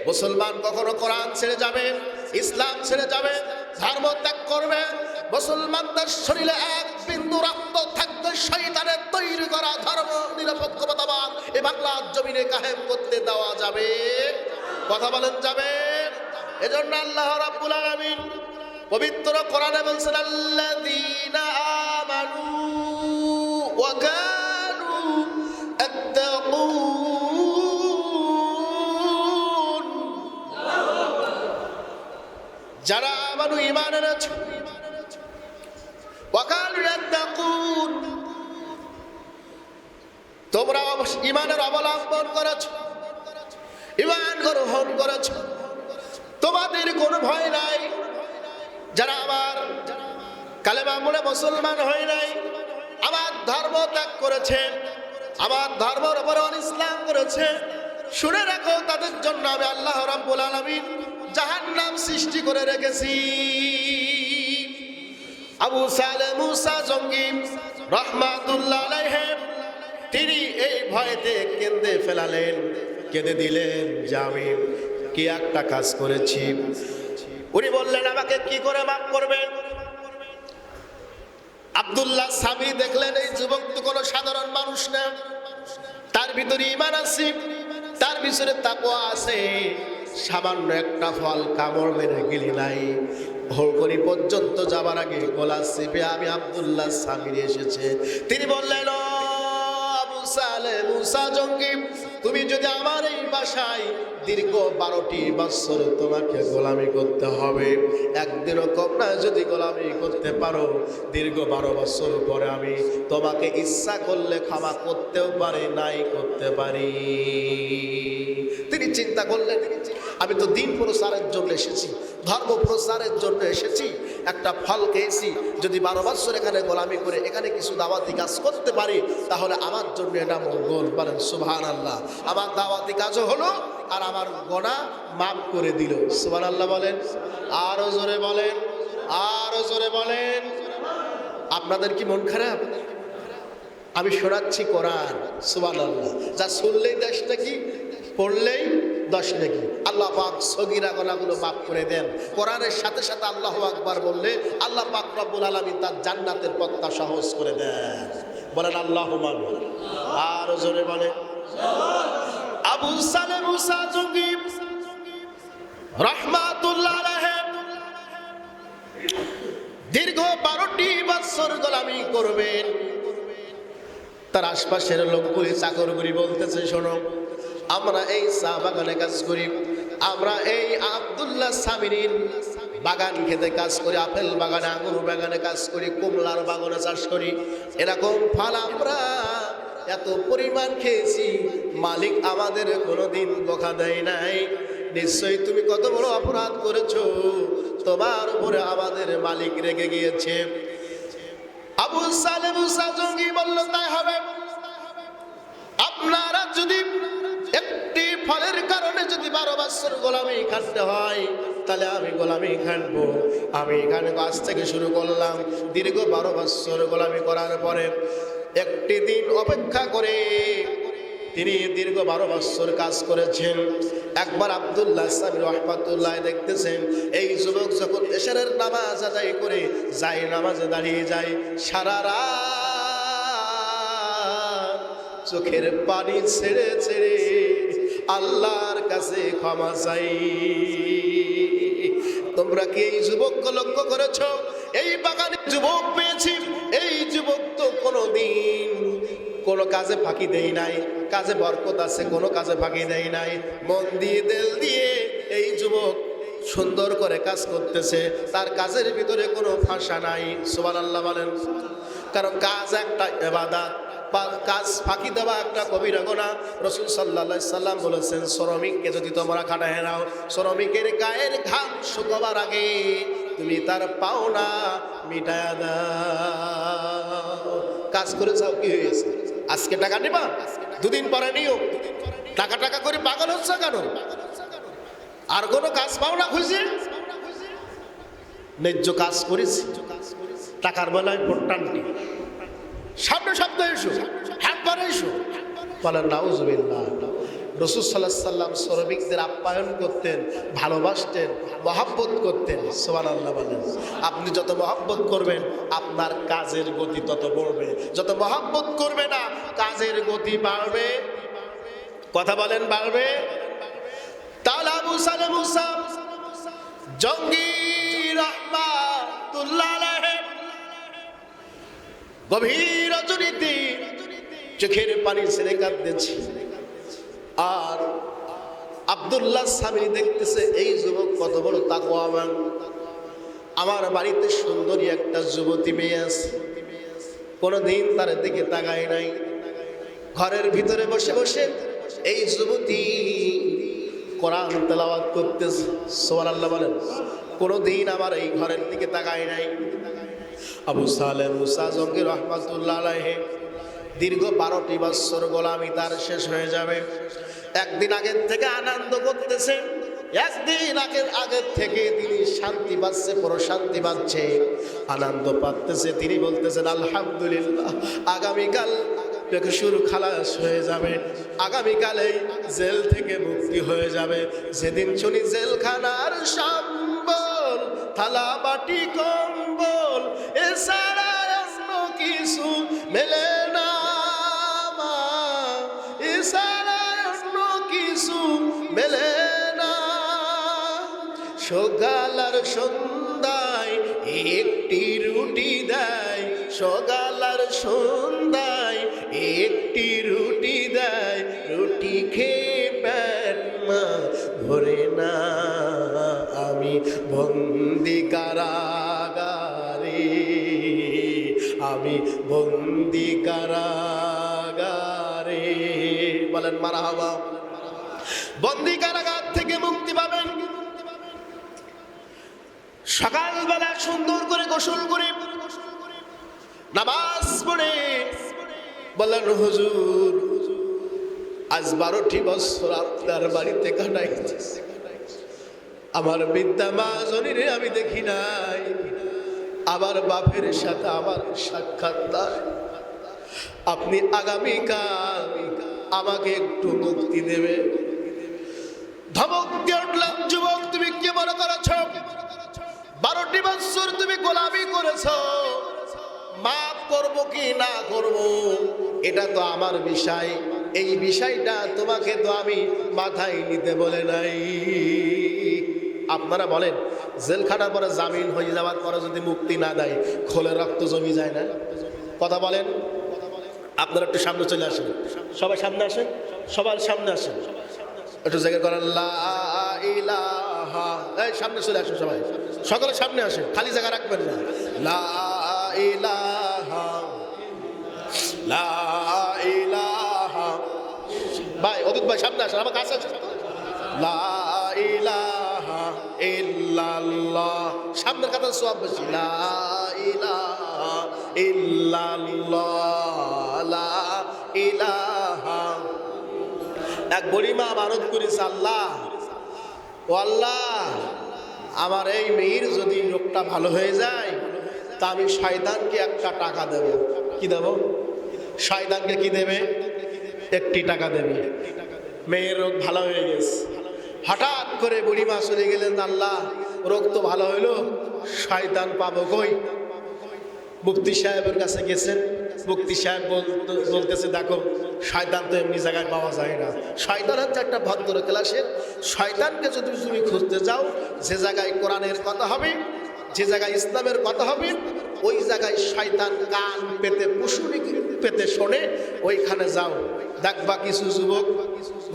মুসলমান কখনো কোরআন ছেড়ে যাবে, ইসলাম ছেড়ে যাবে, ধর্ম ত্যাগ করবে, মুসলমানদের শরীরে এক বিন্দু রক্ত থাকতে শয়তানের তৈরি করা ধর্ম নিরপেক্ষতাবাদ এ বাংলার জমিনে কায়েম করতে দেওয়া যাবে? কথা বলেন, যাবে? এজন্য আল্লাহ রাব্বুল আলামিন পবিত্র কোরআনে বলছেন, আল্লাযীনা আমানু ওয়া কানু ইয়াত্তাকুন। যারা আমানু ঈমান এনেছে, ওয়া কানু ইয়াত্তাকুন, তোমরা ঈমানের অবলম্বন করেছ, ঈমান গ্রহণ করেছ, তোমাদের কোনো ভয় নাই। যারা আমার কালেমা বলে মুসলমান হয় নাই, আমার ধর্ম ত্যাগ করেছে, আমার ধর্মের উপর ইসলাম করেছে, শুনে রাখো তাদের জন্য আমি আল্লাহ রাব্বুল আলামিন জাহান্নাম সৃষ্টি করে রেখেছি। আবু সালে মুসা জঙ্গি রাহমাতুল্লাহ আলাইহি তিনি এই ভয়তে কেঁদে ফেলালেন, কেঁদে দিলেন যে আমি কি একটা কাজ করেছি। উনি বললেন, আমাকে কি করে মাফ করবেন? আব্দুল্লাহ সামি দেখলেন এই যুবক তো কোনো সাধারণ মানুষ না, তার ভিতরে ঈমান আছে, তার ভিতরে তাকওয়া আছে। সামান্য একটা ফল কামড় মেরে গিলি নাই, হলকনি পর্যন্ত যাবার আগে গলা চেপে আমি আব্দুল্লাহ সামির এসেছে। তিনি বললেন, ও আবু সালে মুসা জঙ্গি, তুমি যদি আমার এই বাসায় দীর্ঘ 12টি বছর তোমাকে গোলামি করতে হবে, একদিনও কম না যদি গোলামি করতে পারো, দীর্ঘ 12 বছর পরে আমি তোমাকে ইচ্ছা করলে ক্ষমা করতেও পারি, নাই করতে পারি। তিনি চিন্তা করলেন, আমি তো দিন প্রচারের জন্য এসেছি, ধর্ম প্রচারের জন্য এসেছি, একটা ফল খেয়েছি, যদি 12 বছর এখানে গোলামি করে এখানে কিছু দাওয়াতি কাজ করতে পারি তাহলে আমার জন্য এটা মঙ্গল। বলেন সুবহানাল্লাহ। আমার দাওয়াতি কাজও হলো আর আমার গুনাহ মাফ করে দিল। সুবহানাল্লাহ বলেন, আরো জোরে বলেন, আরো জোরে বলেন। আপনাদের কি মন খারাপ? আমি শোনাচ্ছি কোরআন। সুবহানাল্লাহ। যা শুনলেই 10 নাকি, পড়লেই 10 নাকি। আল্লাহ পাক সগীরা গুনাহগুলো মাফ করে দেন। কোরআনের সাথে সাথে আল্লাহু আকবার বললে আল্লাহ পাক রব্বুল আলামিন তার জান্নাতের পথটা সহজ করে দেন। বলেন আল্লাহুম্মা। আর জোরে বলে। আবু সালে মুসা জঙ্গি রাহমাতুল্লাহ আলাইহি দীর্ঘ 12টি বছর গোলামি করবেন। তার আশপাশের লোকগুলি চাকরগুলি বলতেছে, শোনো, আমরা এই চা বাগানে কাজ করি, আমরা এই আব্দুল্লাহ সামিরিন বাগান খেতে কাজ করি, আপেল বাগানে, আঙুর বাগানে কাজ করি, কমলার বাগানে চাষ করি, এরকম ফল আমরা এত পরিমাণ খেয়েছি, মালিক আমাদের কোনোদিন বকা দেয় নাই। নিশ্চয়ই তুমি কত বড় অপরাধ করেছো, তোমার উপরে আমাদের মালিক রেগে গিয়েছে। আবু সালে মুসা জঙ্গি বলল, তাই হবে। আপনারা যদি একটি ফলের কারণে যদি 12 বছর গোলামি খাটতে হয় তাহলে আমি গোলামি খাটবো। আমি এখানে কাজ থেকে শুরু করলাম, দীর্ঘ 12 বছর গোলামি করার পরে একটি দিন অপেক্ষা করে তিনি দীর্ঘ 12 বছর কাজ করেছেন। একবার আব্দুল্লাহ সামি রাহমাতুল্লাহ দেখতেছেন এই যুবক যখন এশারের নামাজ আদায় করে যায়, নামাজে দাঁড়িয়ে যায়, সারা রাত চোখের পানি ছেড়ে ছেড়ে আল্লাহর কাছে ক্ষমা চাই। তোমরা কি এই যুবককে লক্ষ্য করেছো? এই বাগানে যুবক পেয়েছি, এই যুবক তো কোনোদিন কোনো কাজে ফাঁকি দেয় নাই, কাজে বরকত আছে, কোনো কাজে ফাঁকি দেয় নাই। মন দিয়ে দিল দিয়ে এই যুবক সুন্দর করে কাজ করতেছে, তার কাজের ভিতরে কোনো ফাঁসা নাই। সুবহানাল্লাহ বলেন। কারণ কাজ একটা ইবাদত, কাজ ফাঁকি দেওয়া একটা কবিরা গুনাহ। রাসূল সাল্লাল্লাহু আলাইহি সাল্লাম বলেছেন, শ্রমিককে যদি তোমরা খাটায় নাও, শ্রমিকের গায়ের ঘাম শুকাবার আগে তুমি তার পাওনা মিটায়া দাও। কাজ করে যাও, কি হয়েছে? আজকে টাকা নিবা, 2 দিন পরে নিও। টাকা টাকা করে পাগল হচ্ছে কেন? আর কোনো কাজ পাও না খুঁজে? ন্যায্য কাজ করেছি, টাকার বেলায় পট্টান্টি, সামনে সপ্তাহে এসো, একবারে এসো। বলেন নাউজুবিল্লাহ। রাসূল সাল্লাল্লাহু আলাইহি সাল্লাম শ্রমিকদের আপ্যায়ন করতেন, ভালোবাসতেন, মহব্বত করতেন। সুবহানাল্লাহ বলেন। আপনি যত মহব্বত করবেন আপনার কাজের গতি তত বাড়বে, যত মহব্বত করবে না কাজের গতি বাড়বে। কথা বলেন বাড়বে। তাহলে আবু সালে মুসা জঙ্গি রাহমাতুল্লাহ আলাইহি গভীর রজনীতে চোখের পানি ছেড়ে কাঁদতেছে, আর আব্দুল্লাহ সামি দেখতেছে এই যুবক কত বড় তাকওয়াবান। আমার বাড়িতে সুন্দরী একটা যুবতী মেয়ে আছে, কোনোদিন তার দিকে তাকায় নাই। ঘরের ভিতরে বসে বসে এই যুবতী কোরআন তেলাওয়াত করতেছে। সুবহানাল্লাহ বলেন। কোনোদিন আমার এই ঘরের দিকে তাকায় নাই। আবু সালে মুসা জঙ্গি রাহমাতুল্লাহ আলাইহি দীর্ঘ 12টি বছর গোলামি তার শেষ হয়ে যাবে। একদিন আগের থেকে আনন্দ করতেছে, একদিন আগের থেকে তিনি শান্তি পাচ্ছে, প্রশান্তি পাচ্ছে, আনন্দ পাচ্ছে। তিনি বলতেছেন আলহামদুলিল্লাহ, আগামীকাল বেকসুর খালাস হয়ে যাবে, আগামীকালেই জেল থেকে মুক্তি হয়ে যাবে। যেদিন শুনি জেলখানার সম্বল, থালা বাটি কম্বল এছাড়া অন্য কিছু মেলে না, এছাড়া অন্য কিছু মেলে না। সকাল আর সন্ধ্যায় একটি রুটি দেয়, সকাল আর সন্ধ্যায় একটি রুটি দেয়, রুটি খেয়ে পেট মা ভরে না। আমি বন্দি কারাগারে, আমি বন্দি কারাগারে। বলেন মারহাবা। বন্দি কারাগার থেকে মুক্তি পাবেন। সকালবেলা সুন্দর করে গোসল করে নামাজ পড়ে বলেন হুজুর আজ 12টি বছর আপনার বাড়িতে কাটাইছি, আমার বিদ্যা মা জনিরে আমি দেখি নাই, আমার বাপের সাথে আমার সাক্ষাৎ নাই। আপনি আগামীকাল আমাকে একটু মুক্তি দেবে। ধমক দিয়ে উঠলাম, যুবক তুমি কি মনে করেছ 12টি বছর তুমি গোলামি করেছ, মাফ করব কি না করব এটা তো আমার বিষয়, এই বিষয়টা তোমাকে তো আমি মাথায় নিতে বলে নাই। আপনারা বলেন জেলখানার পরে জামিন হয়ে যাওয়ার পরে যদি মুক্তি না দেয় খোলে রক্ত জমি যায় না? কথা বলেন। আপনারা একটু সামনে চলে আসেন, সবাই সামনে আসেন, সবার সামনে আসেন, একটু জায়গা করেন। লা ইলাহা, এই সামনে চলে আসেন সবাই, সকলে সামনে আসেন, খালি জায়গা রাখবেন না। লা ইলাহা, লা ইলাহা। ভাই অদূত ভাই সামনে আসেন, আমার কাছে আসেন। লা ইলাহা ইল্লাল্লাহ, সামনের কথা সওয়াব বেশি। লা ইলাহা ইল্লাল্লাহ, লা ইলাহা। এক বুড়িমা মানত করেছে, আল্লাহ ও আল্লাহ আমার এই মেয়ের যদি রোগটা ভালো হয়ে যায় তা আমি শয়তানকে একটা টাকা দেব। কি দেব? শয়তানকে কি দেবে? একটি টাকা দেবে। মেয়ের রোগ ভালো হয়ে গেছে, হঠাৎ করে বুড়িমা চলে গেলেন, আল্লাহ রোগ তো ভালো হইলো, শয়তান পাবো কই? মুফতি সাহেবের কাছে গেছেন, মুফতি সাহেব বলতেছে দেখো শয়তান তো এমনি জায়গায় পাওয়া যায় না, শয়তান হচ্ছে একটা ভদ্র ক্লাসের, শয়তানকে যদি তুমি খুঁজতে যাও যে জায়গায় কোরআনের কথা হবে, যে জায়গায় ইসলামের কথা হবে, ওই জায়গায় শয়তান কান পেতে পুশুনি পেতে শোনে, ওইখানে যাও, দেখবা কিছু যুবক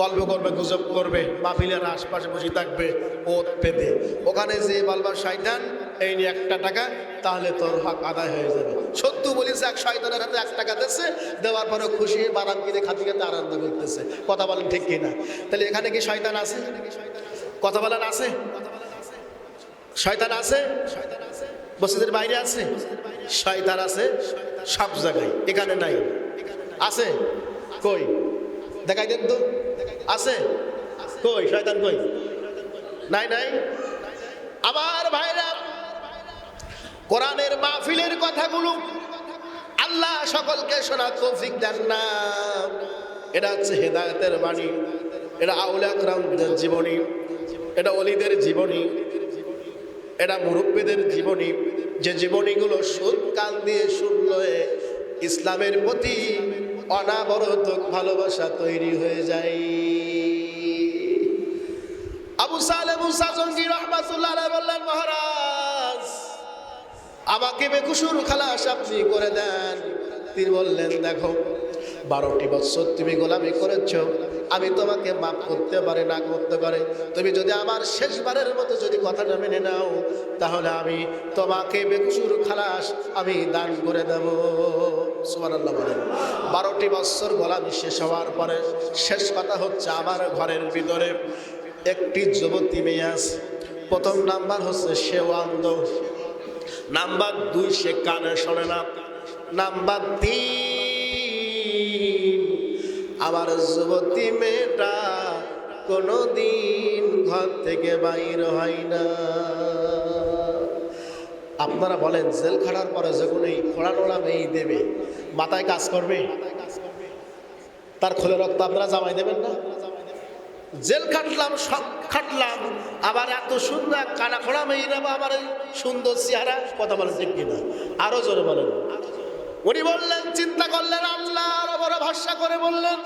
গল্প করবে, গুজব করবে, মাহফিলের আশপাশে বসে থাকবে ওত পেতে, ওখানে যে বলবা শয়তান এই নিয়ে একটা টাকা, তাহলে তোর হক আদায় হয়ে যাবে। সত্য বলিস, এক শয়তানের হাতে 1 টাকা দিচ্ছে, দেওয়ার পরে খুশি বাদাম কিনে খাতে খাতে আনন্দ করতেছে। কথা বলেন ঠিক কিনা? তাহলে এখানে কি শয়তান আছে? কথা বলেন আছে? শয়তান আছে? মসজিদের বাইরে আছে শয়তান, আছে সব জায়গায়, এখানে নাই। আছে কই? দেখাই দেন তো, আছে কই? শয়তান কই? নাই নাই। আমার ভাইরা, কোরআনের মাহফিলের কথাগুলো আল্লাহ সকলকে শোনার তৌফিক দেন না, এটা হচ্ছে হেদায়েতের বাণী। এটা আউলিয়া কেরামদের জীবনী, এটা ওলিদের জীবনী, এটা মুরব্বীদের জীবনী, যে জীবনীগুলো সুদ কান দিয়ে শুনলে ইসলামের প্রতি অনাবরত ভালোবাসা তৈরি হয়ে যায়। আবু সালেহ মুসা জঙ্গি রাহমাতুল্লাহ আলাইহি বললেন, মহারাজ আমাকে বেকসুর খালাস আপনি করে দেন। তিনি বললেন, দেখো 12টি বছর তুমি গোলামি করেছ, আমি তোমাকে মাফ করতে পারি না করতে পারে, তুমি যদি আমার শেষবারের মতো যদি কথাটা মেনে নাও তাহলে আমি তোমাকে বেকসুর খালাস আমি দান করে দেব। সুবহানাল্লাহ বলেন। 12টি বছর গোলামি শেষ হওয়ার পরে শেষ কথা হচ্ছে, আমার ঘরের ভিতরে একটি যুবতী মেয়ে আছে। প্রথম নাম্বার হচ্ছে সে অন্ধ, নাম্বার 2 সে কানে শোনে না, নাম্বার 3 আমার যুবতী মেয়েটা কোনোদিন ঘর থেকে বাইর হয় না। আপনারা বলেন, জেল খাটার পরে যখন এই খোড়ানোড়া মেয়ে দেবে, মাথায় কাজ করবে? তার খোলে রক্ত আপনারা জামাই দেবেন না? জেল খাটলাম, সব খাটলাম, আবার এত সুন্দর কানা খোড়া মেয়ে নেবো, আমার এই সুন্দর চেহারা, কথা বলেন ঠিক কিনা? আরো জোরে বলেন। উনি বললেন, চিন্তা করলেন, আল্লাহ আরো বড় ভরসা করে বললেন,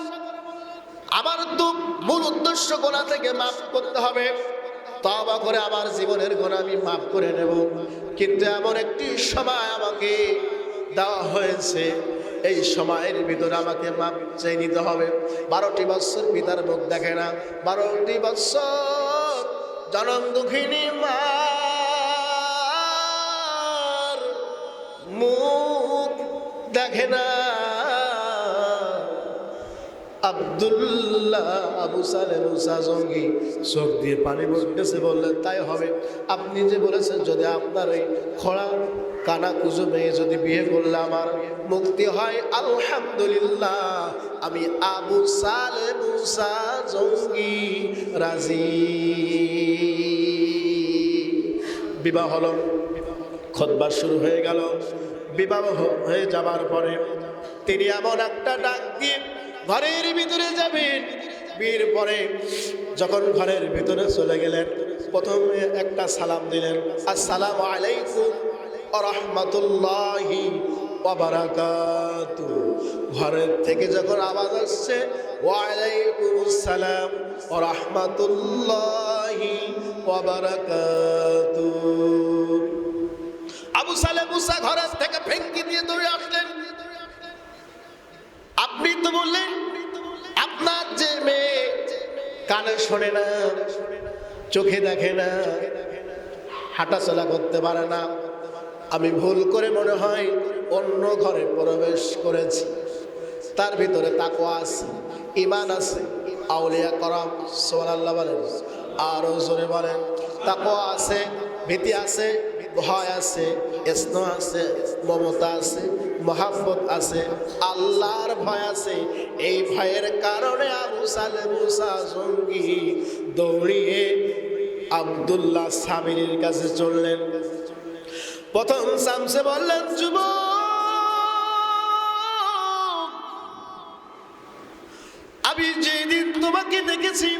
আমার তো মূল উদ্দেশ্য গোনা থেকে মাফ করতে হবে, তওবা করে আমার জীবনের গোনা আমি মাফ করে নেব। কিন্তু এমন একটি সময় আমাকে দেওয়া হয়েছে, এই সময়ের ভিতরে আমাকে মাপ চেয়ে নিতে হবে। 12টি বছর পিতার মুখ দেখে না, 12টি বছর জনম দুঃখিনী মার মুখ দেখে না। আব্দুল্লাহ আবু সালেহ মুসা জঙ্গি চোখ দিয়ে পানি পড়তেছে, বললেন, তাই হবে, আপনি যে বলেছেন যদি আপনার ওই খোড়া কানা কুজো মেয়ে যদি বিয়ে করলে আমার মুক্তি হয়, আলহামদুলিল্লাহ, আমি আবু সালেহ মুসা জঙ্গি রাজি। বিবাহ হলো, খুতবা শুরু হয়ে গেল। বিবাহ হয়ে যাবার পরে তিনি এমন একটা ডাক দিয়ে ঘরের ভিতরে যাবেন। বিয়ের পরে যখন ঘরের ভিতরে চলে গেলেন, প্রথমে একটা সালাম দিলেন, আসসালামু আলাইকুম ওয়া রাহমাতুল্লাহি ওয়া বারাকাতুহু। ঘরের থেকে যখন আওয়াজ আসছে, ওয়া আলাইকুমুস সালাম ওয়া রাহমাতুল্লাহি ওয়া বারাকাতুহু, আবু সালেহ মুসা ঘরের থেকে ফেঙ্কি দিয়ে দৌড়ে আসলেন। আপনি তো বললেন আপনার যে মেয়ে কানে শোনে না, চোখে দেখে না, হাঁটাচলা করতে পারে না, আমি ভুল করে মনে হয় অন্য ঘরে প্রবেশ করেছি, তার ভিতরে তাকওয়া আছে, ঈমান আছে, আউলিয়া করম সুবহানাল্লাহ বলেন, আরো জোরে বলেন, তাকওয়া আছে, ভীতি আছে, ভয় আছে, স্নেহ আছে, মমতা আছে, মহাব্বত আছে, আল্লাহর ভয় আছে। এই ভয়ের কারণে আবু সালেহ মুসা জঙ্গি দৌড়িয়ে আব্দুল্লাহ সামিরির কাছে চললেন। প্রথম সামসে বললেন, যুবক, আমি যেদিন তোমাকে দেখেছি,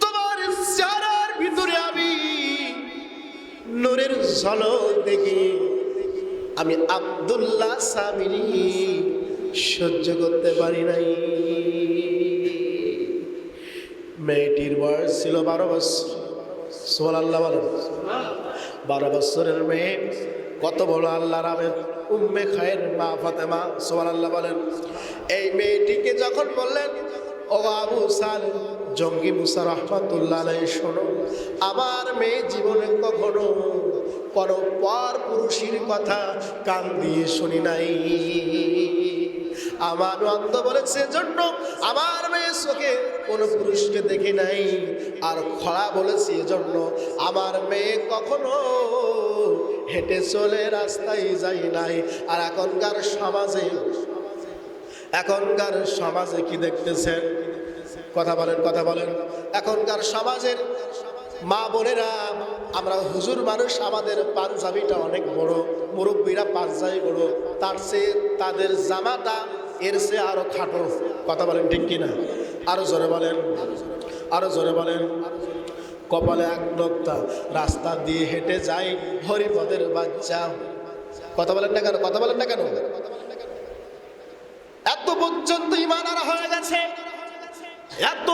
তোমার চেহারার ভিতরে আমি নূরের ঝলক দেখি, আমি আব্দুল্লাহ সামিরি সহ্য করতে পারি নাই। মেয়েটির বয়স ছিল 12 বছর। সুবহানাল্লাহ বলেন। 12 বছরের মেয়ে, কত বড় আল্লাহর আমের উম্মে খায়ের মা ফাতেমা, সুবহানাল্লাহ বলেন। এই মেয়েটিকে যখন বললেন, ও আবু সালেহ জঙ্গি মুসা রাহমাতুল্লাহ আলাইহি, শোনো, আমার মেয়ে জীবনে কখনো কোনো পর পুরুষের কথা কান দিয়ে শুনি নাই। আমার অন্ধ বলেছে জন্য আমার মেয়ে চোখে কোনো পুরুষকে দেখি নাই, আর খরা বলেছে এজন্য আমার মেয়ে কখনো হেঁটে চলে রাস্তায় যাই নাই। আর এখনকার সমাজে কি দেখতেছেন? কথা বলেন, কথা বলেন। এখনকার সমাজের মা বোনেরা, আমরা হুজুর মানুষ, আমাদের পাঞ্জাবিটা অনেক বড়, মুরব্বীরা পাঞ্জাবি বড়, তার চেয়ে তাদের জামাটা এর চেয়ে আরো খাটো। কথা বলেন ঠিক কিনা? আরো জোরে বলেন, আরো জোরে বলেন। কপালে এক নোক্তা, রাস্তা দিয়ে হেঁটে যায় হরিপদের বাচ্চা। কথা বলেন না কেন, কথা বলেন না কেন? এত পর্যন্ত ঈমানহারা হয়ে গেছে, এত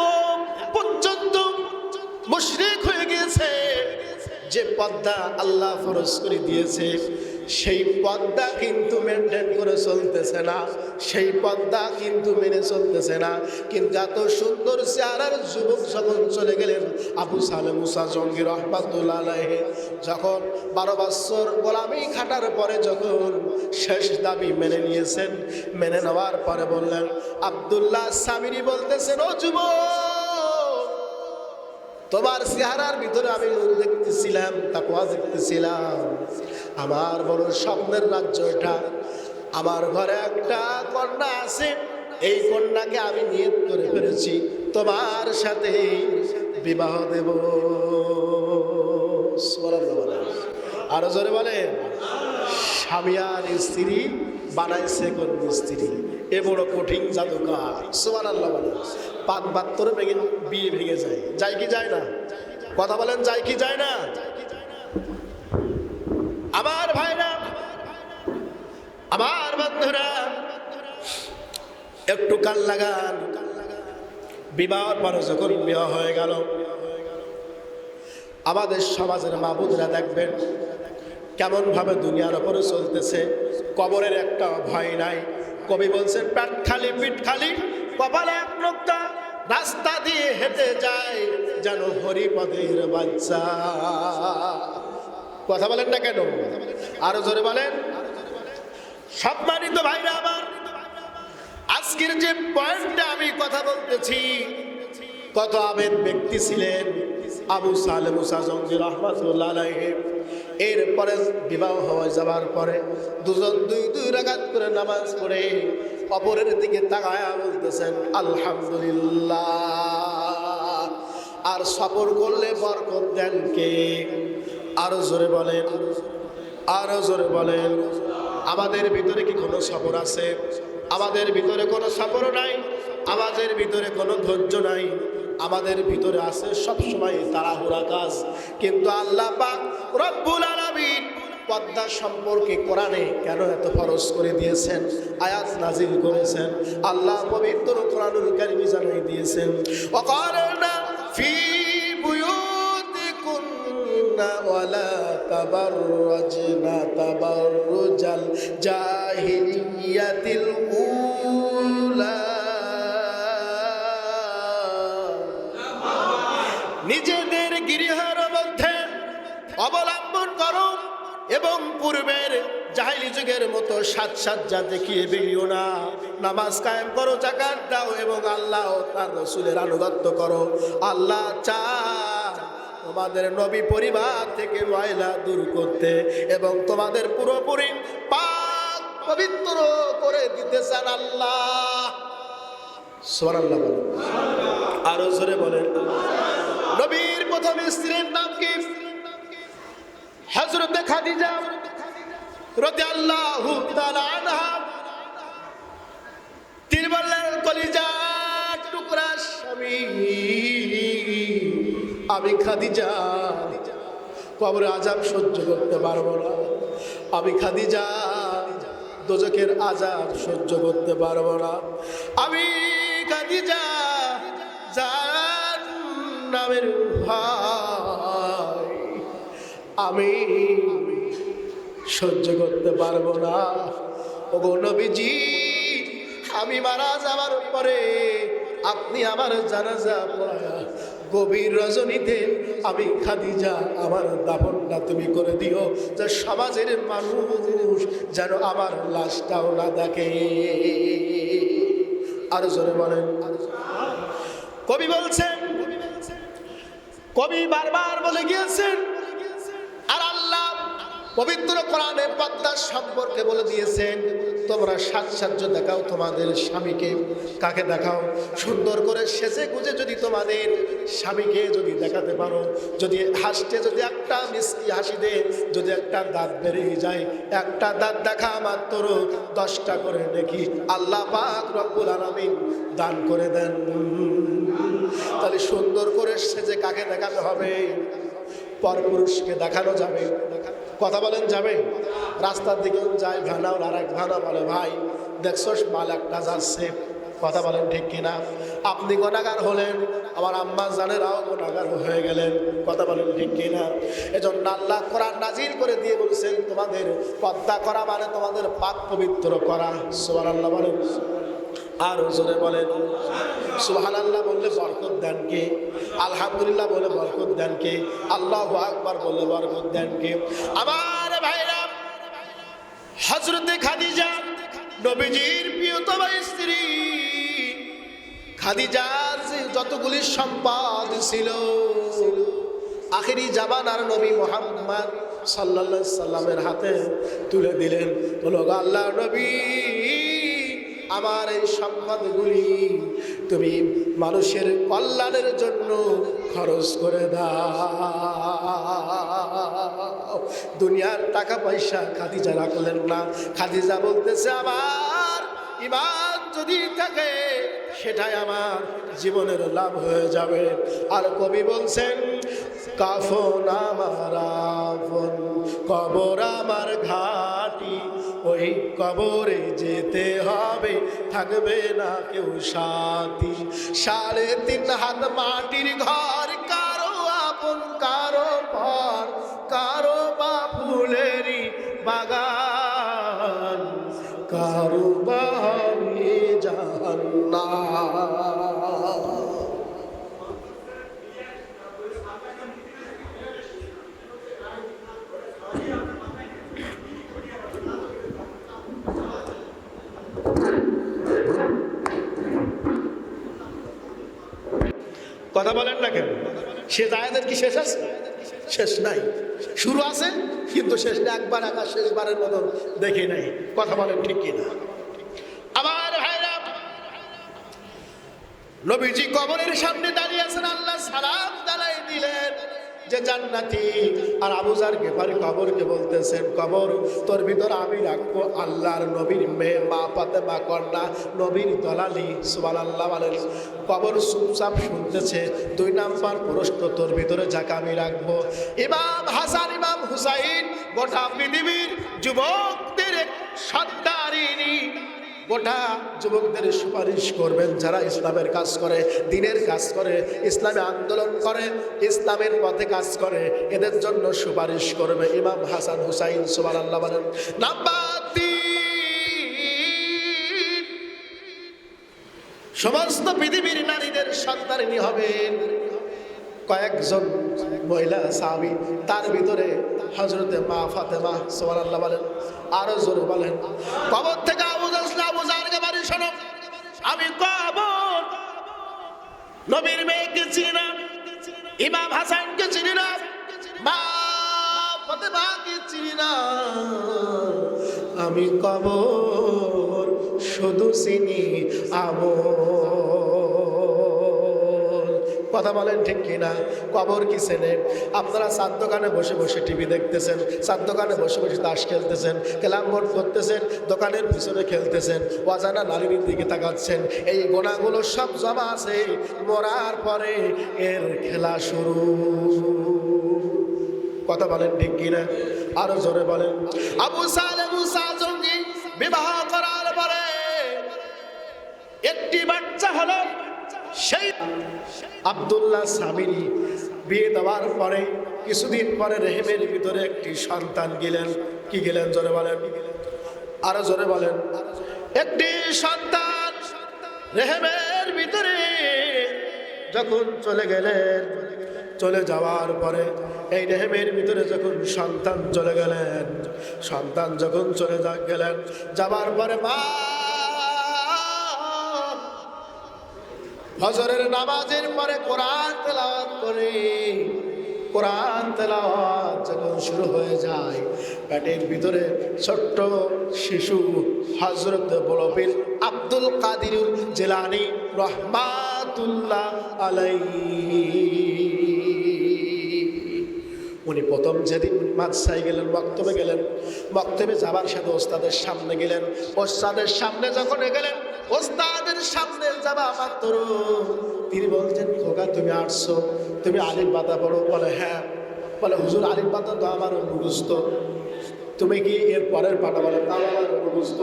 পর্যন্ত মুশরিক হয়ে গিয়েছে যে পর্দা আল্লাহ ফরজ করে দিয়েছে সেই পর্দা কিন্তু মেনটেন করে চলতেছে না, সেই পর্দা কিন্তু মেনে চলতেছে না। কিন্তু এত সুন্দর চেহারার যুবক যখন চলে গেলেন আবু সালেহ মুসা জঙ্গি রহমাতুল্লাহ আলাইহি, যখন 12 বছর গোলামি খাটার পরে যখন শেষ দাবি মেনে নিয়েছেন, মেনে নেওয়ার পরে বললেন, আব্দুল্লাহ সামিরি বলতেছেন, ও যুবক, তোমার চেহারার ভিতরে আমি নূর দেখতেছিলাম, তাকওয়া দেখতেছিলাম। আমার বড় স্বপ্নের রাজ্য এটা। আমার ঘরে একটা কন্যা আছে, এই কন্যাকে আমি নিয়ত করে ফেলেছি তোমার সাথে বিবাহ দেব। আরো জোরে বলেন। স্বামী আর স্ত্রী বানাইছে কোন স্ত্রী, এ বড় কঠিন জাদুকার। সুবহানাল্লাহ বলেন। পাক বাত্তরে ভেঙে বিয়ে ভেঙে যায়, যায় কি যায় না? কথা বলেন, যায় কি যায় না? আমার ভাইরা, আমার বন্ধুরা, একটু কান লাগান। বিবাহের পরে যখন বিবাহ হয়ে গেল, আমাদের সমাজের মাবুদরা দেখবেন কেমন ভাবে দুনিয়ার উপরে চলতেছে। কবরের একটা ভয় নাই। কবি বলছেন, পেট খালি পিঠ খালি, কপালে এক নোক্তা, রাস্তা দিয়ে হেঁটে যায় যেন হরিপদের বাচ্চা। কথা বলেন না কেন? আরো জোরে বলেন। সম্মানিত ভাইরা আমার, আজকের যে পয়েন্টটা আমি কথা বলতেছি, কত আবেদ ব্যক্তি ছিলেন আবু সালেহ মুসা জঙ্গি রহমাতুল্লাহ আলাইহি। এরপরে বিবাহ হয়ে যাওয়ার পরে দুজন দুই রাকাত করে নামাজ পড়ে অপরের দিকে তাকায়া বলতেছেন আলহামদুলিল্লাহ। আর সফর করলে বরকত দেন কে? আরো জোরে বলেন, আরো জোরে বলেন। আমাদের ভিতরে কি কোনো সফর আছে? আমাদের ভিতরে কোনো সফর নাই, আমাদের ভিতরে কোনো ধৈর্য নাই, আমাদের ভিতরে আছে সবসময় তাড়াহুড়া কাজ। কিন্তু আল্লাহ পাক রব্বুল আলামিন পর্দা সম্পর্কে কোরআনে কেন এত ফরজ করে দিয়েছেন, আয়াত নাজিল করেছেন। আল্লাহ পবিত্র কোরআনুল কারীমে জানিয়ে দিয়েছেন, ওয়াকারনা ফি বুয়ুতিকুন্না ওয়ালা তাবাররাজনা তাবাররুজাল জাহিলিয়াতিল উলা। নিজেদের গৃহের মধ্যে অবলম্বন করো এবং পূর্বের জাহেলি যুগের মতো সাজসজ্জা দেখিয়ে বেরিও না। নামাজ কায়েম করো, যাকাত দাও এবং আল্লাহ ও তার রাসূলের আনুগত্য করো। আল্লাহ চায় তোমাদের নবী পরিবার থেকে ময়লা দূর করতে এবং তোমাদের পুরোপুরি পাক পবিত্র করে দিতে চান আল্লাহ। সুবহানাল্লাহ বলেন, আরো জোরে বলেন। নবীর প্রথম স্ত্রীর নাম কি? হযরত খাদিজা রাদিয়াল্লাহু তাআলা আনহা। তিনি বললেন, কলিজার টুকরা স্বামী, আমি খাদিজা কবরে আযাব সহ্য করতে পারবো না। আমি খাদিজা দোজখের আযাব সহ্য করতে পারবো না। আমি খাদিজা জাহান্নামের ভয় আমি সহ্য করতে পারবো না। ওগো নবীজি, আমি মারা যাওয়ার পরে আপনি আমার জানাজা পড়ায়া গভীর রজনীতে আমি খাদিজা আমার দাফনটা তুমি করে দিও, যে সমাজের মানুষ যেন আমার লাশটাও না দেখে। আরো জোরে বলেন। কবি বলছেন, কবি বারবার বলে গিয়েছেন, আর আল্লাহ পবিত্র কোরআনে পর্দা সম্পর্কে বলে দিয়েছেন, তোমরা সাজসজ্জ দেখাও তোমাদের স্বামীকে। কাকে দেখাও? সুন্দর করে সেজে গুজে যদি তোমাদের স্বামীকে যদি দেখাতে পারো, যদি হাসতে যদি একটা মিষ্টি হাসি দে, যদি একটা দাঁত বেরিয়ে যায়, একটা দাঁত দেখা মাত্র 10টা করে দেখি আল্লাহ পাক রব্বুল আলামিন দান করে দেন। তাহলে সুন্দর করে সেজে কাকে দেখাতে হবে? পরপুরুষকে দেখানো যাবে। কথা বলেন যাবে? রাস্তার দিকে যায় ভানাও, আর এক ভানা বলে ভাই দেখছোস মাল একটা যাচ্ছে। কথা বলেন ঠিক কিনা? আপনি গুনাহগার হলেন, আমার আম্মা জানেরাও গুনাহগার হয়ে গেলেন। কথা বলেন ঠিক কিনা? এজন্য আল্লাহ কোরআন নাজিল করে দিয়ে বলছেন তোমাদের পর্দা করা মানে তোমাদের পাক পবিত্র করা। সুবহানাল্লাহ বলেন, আর জোরে বলেন সুবহানাল্লাহ। বললে বরকত দেন কে? আলহামদুলিল্লাহ বলে বরকত দেন কে? আল্লাহু আকবার বললে বরকত দেন কে? আমার ভাইরা, হযরতে খাদিজা নবীজির প্রিয়তমা স্ত্রী, খাদিজার যে যতগুলি সম্পদ ছিল আখেরি জামানার নবী মুহাম্মদ সাল্লাল্লাহু আলাইহি সাল্লামের হাতে তুলে দিলেন। বলো আল্লাহর নবী, আমার এই সম্পদগুলি তুমি মানুষের কল্যাণের জন্য খরচ করে দাও। দুনিয়ার টাকা পয়সা খাদিজা রাখলেন না। খাদিজা বলতেছে আমার ঈমান যদি থাকে সেটাই আমার জীবনের লাভ হয়ে যাবে। আর কবি বলছেন কাফন আমার আপন, কবর আমার ঘাটি, ওই কবরে যেতে হবে, থাকবে না কেউ সাথী। 3.5 হাত মাটির ঘর, কারো আপন কারো পর, কারো বা ফুলেরই বাগান, কারো বা হবে জাহান্নাম। কথা বলেন না কেন? সে আয়াতের কি শেষ আছে? শেষ নাই। শুরু আছে কিন্তু শেষ নেই। একবার একা শেষবারের মতন দেখি নাই। কথা বলেন ঠিক কিনা? আমার ভাইরা, নবীজি কবরের সামনে দাঁড়িয়ে আছেন, আল্লাহ সালাম জানাই দিলেন যে জান্নাতি। আর আবু যার গেফারি কবরকে বলতেছেন কবর তোর ভিতর আমি রাখবো আল্লাহর নবীর মেয়ে মা ফাতেমা কন্যা নবীর দলালি। সুবহানাল্লাহ বলেন। কবর চুপচাপ শুনতেছে। 2 নাম্বার প্রশ্ন তোর ভিতরে যাকে আমি রাখবো ইমাম হাসান ইমাম হুসাইন, গোটা পৃথিবীর যুবকদের সর্দারিনী, গোটা যুবকদের সুপারিশ করবেন যারা ইসলামের কাজ করে, দ্বীনের কাজ করে, ইসলামে আন্দোলন করে, ইসলামের পথে কাজ করে, এদের জন্য সুপারিশ করবে ইমাম হাসান হুসাইন। সুবহানাল্লাহ বলেন। নাম্বার 3, সমস্ত পৃথিবীর নারীদের সন্তানিনী হবেন কয়েকজন মহিলা সাহাবী, তার ভিতরে হযরতে মা ফাতেমা। সুবহানাল্লাহ বলেন। আরো জোরে বলেন। কবর থেকে আবু জারকে বাড়ি শোনো, আমি কবর নবীর মেয়েকে চিনি না, ইমাম হাসানকে চিনি না, মা ফাতেমাকে চিনি না, আমি কবর শুধু চিনি আমল। কথা বলেন ঠিক কিনা? কবর কি চেনেন? আপনারা চার দোকানে বসে বসে টিভি দেখতেছেন, চার দোকানে বসে বসে তাস খেলতেছেন, ক্যারাম বোর্ড করতেছেন, দোকানের পিছনে খেলতেছেন, অজানা নারীর দিকে তাকাচ্ছেন। এই গোনাগুলো সব জমা আছে, মরার পরে এর খেলা শুরু। কথা বলেন ঠিক কিনা? আরো জোরে বলেন। আবু সালেহ মুসা জঙ্গি বিবাহ করার পরে একটি বাচ্চা হলো। সেই আব্দুল্লাহ সামিরি বিয়ে দেওয়ার পরে কিছুদিন পরে রেহেমের ভিতরে একটি সন্তান গেলেন। কি গেলেন? জোরে বলেন। আরো জোরে বলেন। একটি সন্তান রেহেমের ভিতরে যখন চলে গেলেন, চলে যাওয়ার পরে এই রেহেমের ভিতরে যখন সন্তান চলে গেলেন, সন্তান যখন চলে গেলেন, যাবার পরে মা ফজরের নামাজের পরে কোরআন তেলাওয়াত করে কোরআন তেলাওয়াত যখন শুরু হয়ে যায়, পেটের ভিতরে ছোট্ট শিশু হযরত বড় পীর আব্দুল কাদির জিলানী রাহমাতুল্লাহ আলাইহি, উনি প্রথম যেদিন মাদ্রাসায় গেলেন, মক্তবে গেলেন, মক্তবে যাবার সাথে ওস্তাদের সামনে গেলেন। ওস্তাদের সামনে যখন গেলেন, ওস্তাদের সামনে যাবা মাত্র তিনি বলছেন, খোকা তুমি আসছো, তুমি আলিফ বাতা পড়ো? বলে হ্যাঁ। বলে হুজুর আলিফ বাতা তো আমার মুখস্থ, তুমি কি এর পরের পাটা? বলে তাও আমার মুখস্থ।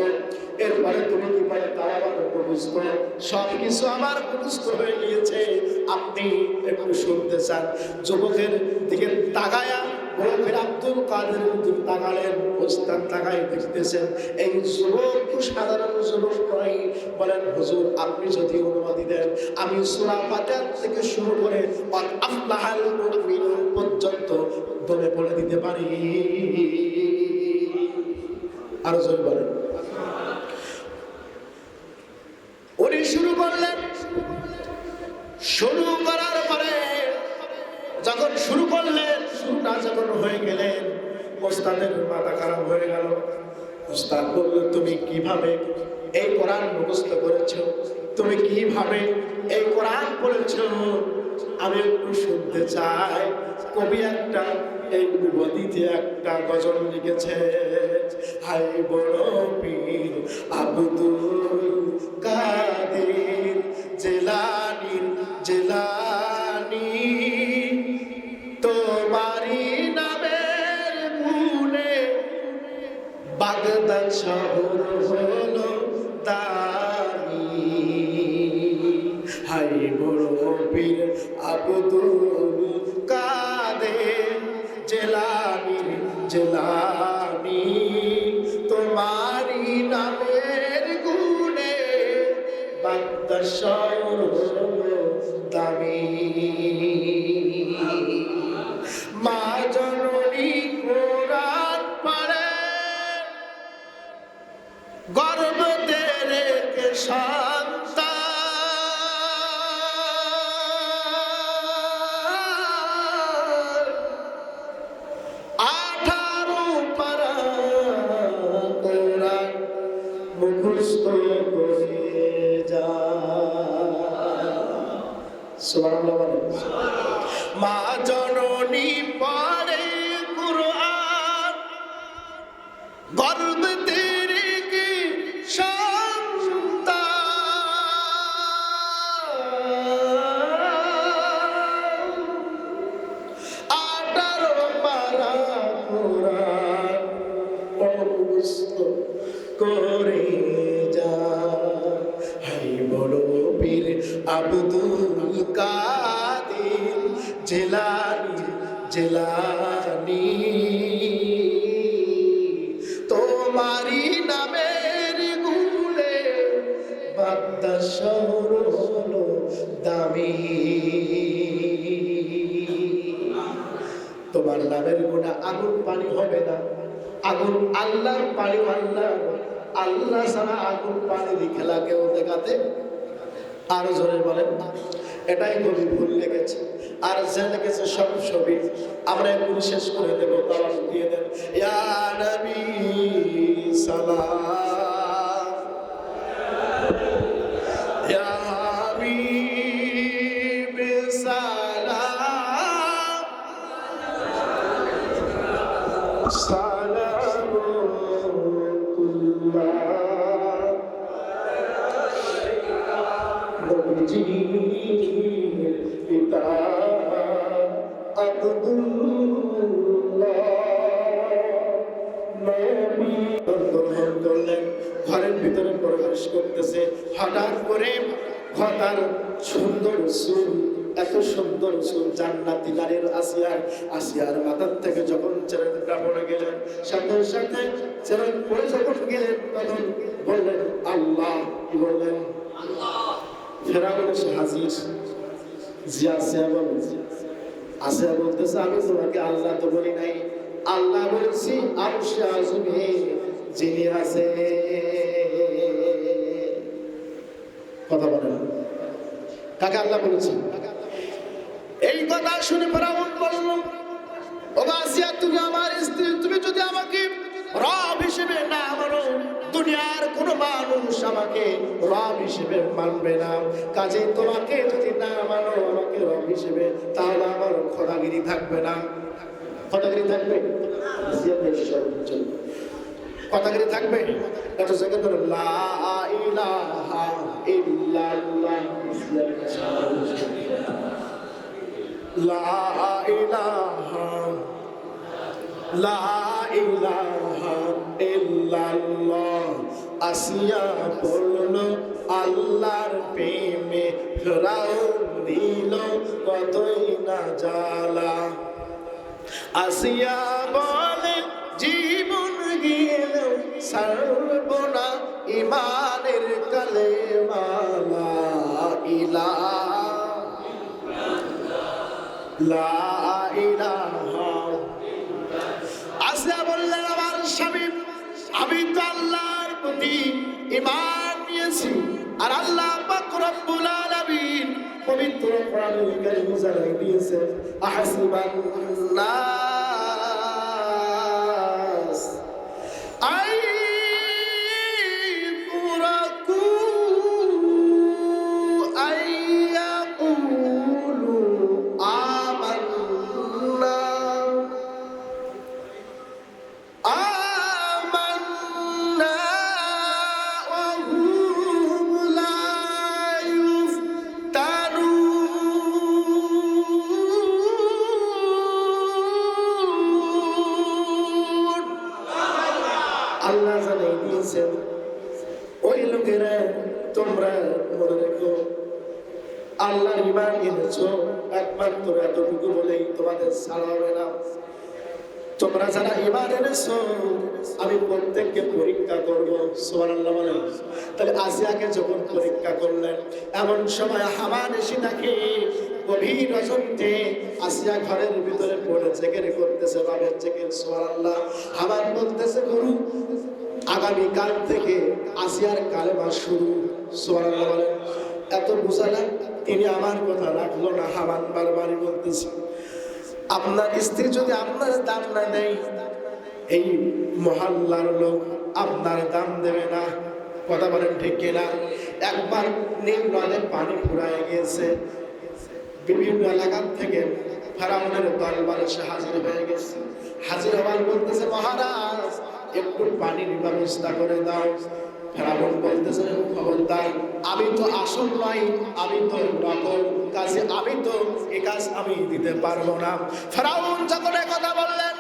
এরপরে তুমি কি পারে? তাও আমার মুখস্থ। সব কিছু আমার মুখস্থ হয়ে গিয়েছে, আপনি একটু শুনতে চান? যুবকের দিকে তাকায়া বড় পীর আব্দুল কাদের তাকালেন, ওস্তাদ তাকায় দেখতেছেন এই যুবক সাধারণ যুবক নয়। বলেন হুজুর আপনি যদি অনুমতি দেন আমি সূরা ফাতিহা থেকে শুরু করে ক্বাদ আফলাহাল মুমিনুন পর্যন্ত বলে পড়ে দিতে পারি। আরো জোরে বলেন। উনি শুরু করলেন। শুরু করার পরে যখন শুরু করলেন, শুরুটা যখন হয়ে গেলেন, ওস্তাদের মাথা খারাপ হয়ে গেল। ওস্তাদ বলল, তুমি কিভাবে এই কোরআন মুখস্থ করেছো? তুমি কিভাবে এই কোরআন পড়েছো? আমি একটু শুনতে চাই। কবি একটা এই নদীতে একটা গজল লিখেছে, হাই বড় পীর আব্দুল কাদের জিলানী জিলানী, তোমারি নামের গুণে বাগদাদ শহর হলো দামি। হাই বড় পীর আব্দুল কাদের জিলানী জিলানী, তোমারি নামের গুণে বাগদাদ শহর হলো দামি। মা জননী কোরআন পড়ে গর্ভে রেখে সন্তান, 18 পারা কোরআন মুখস্থ করে যায়। সুবহানাল্লাহ বলেন। মা জননী পড়ে কুরআন গর্ভে রেখে সন্তান, 18 পারা কোরআন মুখস্থ করে যায়। হাই বড় পীর আব্দুল কাদের জিলানী জিলানী, তোমারি নামের গুণে বাগদাদ শহর হলো দামি। তোমার নামের গুণে আগুন পানি হবে না। আগুন আল্লাহর পানি, আল্লাহ আল্লাহ ছাড়া আগুন পানি দিয়ে খেলা কেউ দেখাতে। আরো জোরে বলেন। এটাই কবি ভুল লেগেছে, আর যে লেগেছে সব ছবি আমরা একটু শেষ করে দেবো। তাওয়াজ দিয়ে দেন, ইয়া নবী সালাম, ইয়া হাবিব সালাম, সালামুল্লাহ পিতা আব্দুল্লাহ নবী করলেন। ঘরের ভিতরে প্রবেশ করতেছে, হঠাৎ করে তার সুন্দর চুল, এত সুন্দর চুল জান্নাতি নারীর আসিয়ার মাথার থেকে যখন চেরাটা পড়ে গেলেন, সাথে সাথে চেরাট পড়ে যখন গেলেন তখন বললেন আল্লাহ। কি বললেন? ফেরাউন এসে হাজির। আসিয়া বলতেছে, আমি তোমাকে আল্লাহ তো বলি নাই, আল্লাহ বলছি আরশে আযমে যিনি আছে। কথা বলেন, কাকে আল্লাহ বলেছে? এই কথা শুনে ফেরাউন বলল, তুমি আমার স্ত্রী, তুমি যদি আমাকে রব হিসেবে না মানো, দুনিয়ার কোনো মানুষ আমাকে রব হিসেবে মানবে না। কাজে তোমাকে যদি না মানো আমাকে রব হিসেবে, তাহলে আমার খোদাগিরি থাকবে না। খোদাগিরি থাকবে, খোদাগিরি থাকবে। এটা সেকেন্ড হলো লা ইলাহা ইল্লাল্লাহ, লা ইলাহা লা ইলাহা ইল্লাল্লাহ। আসিয়া বলল আল্লাহর প্রেমে, ফেরাউন দিল কতই না জ্বালা। আসিয়া বলে জীবন গেল ছাড়বো না ইমানের কালেমা, লা ইলাহা লা ইলাহা। আসিয়া বললেন আমার স্বামী, আমি তো আল্লাহর প্রতি ঈমান নিয়েছি, আর আল্লাহ পাক রব্বুল আলামিন পবিত্র কোরআনুল কারীম জানাই দিয়েছেন, আহসিবান নাস আই তুরাকু আইয়াকুলু আমান্না আমান্না ওয়া হুম লা ইফতানুন। আল্লাহ জানাই দিয়েছেন, ওই লোকেরা তোমরা মনে রেখো আল্লাহর ঈমান এনেছো একমাত্র এতটুকু বলেই তোমাদের ছাড়া হবে না। তোমরা যারা ঈমান এনেছো আমি প্রত্যেককে পরীক্ষা করব। সুবহানাল্লাহ বলেন। তাহলে আসিয়াকে যখন পরীক্ষা করলেন, এমন সময় হামান এসে তাকে গভীর রজনীতে আসিয়া ঘরের ভিতরে পড়ে জেগের করতেছে, বাবের জেগের। সুবহানাল্লাহ। হামান বলতেছে, গুরু আগামীকাল থেকে আসিয়ার কালেমা শুরু। সুবহানাল্লাহ বলেন। এত বুঝালেন, তিনি আমার কথা রাখলো না। হামান বারবারই বলতেছে, আপনার স্ত্রী যদি আপনার দাম না দেয়, এই মহল্লার লোক আপনার দাম দেবে না। কথা বলেন ঠিক কিনা? একবার নীল নদে পানি ফুরায় গিয়েছে, বিভিন্ন এলাকা থেকে ফেরাউনের দরবার এসে হাজির হয়ে গেছে। হাজির হওয়ার বলতেছে, মহারাজ একটু পানির ব্যবস্থা করে দাও। ফেরাউন বলতেছে, খবরদার, আমি তো আসল নই, আমি তো নকল, কাজে আমি তো এ কাজ আমি দিতে পারবো না। ফেরাউন যখন কথা বললেন,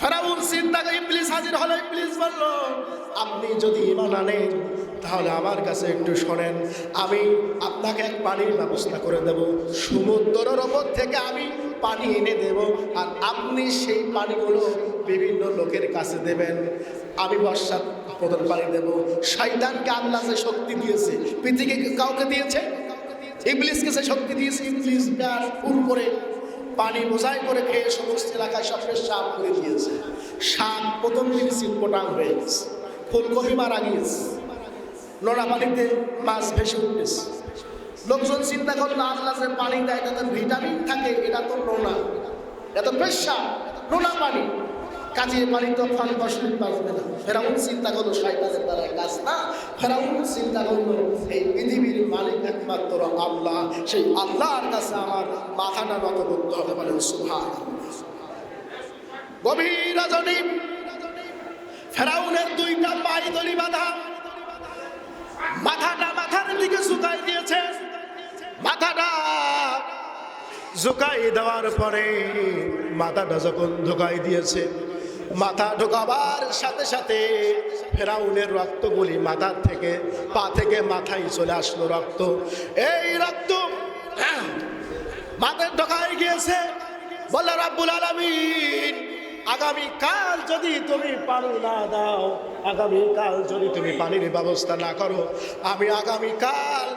ফেরাউন চিন্তা করে ইবলিস হাজির হলো। ইবলিস বলল, আপনি যদি ঈমান আনেন তাহলে আমার কাছে একটু শোনেন, আমি আপনাকে এক পানির ব্যবস্থা করে দেব। সমুদ্রের ওপর থেকে আমি পানি এনে দেব, আর আপনি সেই পানিগুলো বিভিন্ন লোকের কাছে দেবেন। আমি বর্ষা প্রধান পানি দেব। শয়তানকে আল্লাহ যে শক্তি দিয়েছে, পৃথিবীকে কাউকে দিয়েছে? ইবলিসকে সে শক্তি দিয়েছে। ইবলিস তার উপরে পানি বোঝাই করে খেয়ে সমস্ত এলাকায় সবচেয়ে সাপ করে দিয়েছে। সাপ প্রথম দিন সিটপটাং হয়ে গেছে, ফুলকপি মারা গিয়েছে, নোনা পানিতে মাছ ভেসে উঠেছে। লোকজন চিন্তা করলো, আল্লাহ যে পানি দেয় তাতে ভিটামিন থাকে, এটা তো নোনা, এটা তো পেশা, নোনা পানি, কাজে পানি তো ফল ফসল বাঁচবে না। ফেরাউন চিন্তা করলো শয়তানের দ্বারা কাজ না। ফেরাউন চিন্তা করলো এই পৃথিবীর মালিক একমাত্র আল্লাহ, সেই আল্লাহর কাছে আমার মাথাটা নত করতে হবে। বলেন সুবহানাল্লাহ। গভীর রজনী, ফেরাউনের দুইটা পায়ে দড়ি বাঁধা, মাথাটা মাথার দিকে ঝুঁকাই দিয়েছে। মাথাটা ঝুঁকাই দেওয়ার পরে, মাথাটা যখন ঢুকাই দিয়েছে, মাথা ঢোকাবার সাথে সাথে ফেরাউনের রক্তগুলি মাথার থেকে, পা থেকে মাথায় চলে আসলো রক্ত। এই রক্ত মাথায় ঢোকাই গিয়েছে। বলে রাব্বুল আলামিন, আগামীকাল যদি তুমি পানি না দাও, আগামীকাল যদি তুমি পানির ব্যবস্থা না করো, আমি আগামীকাল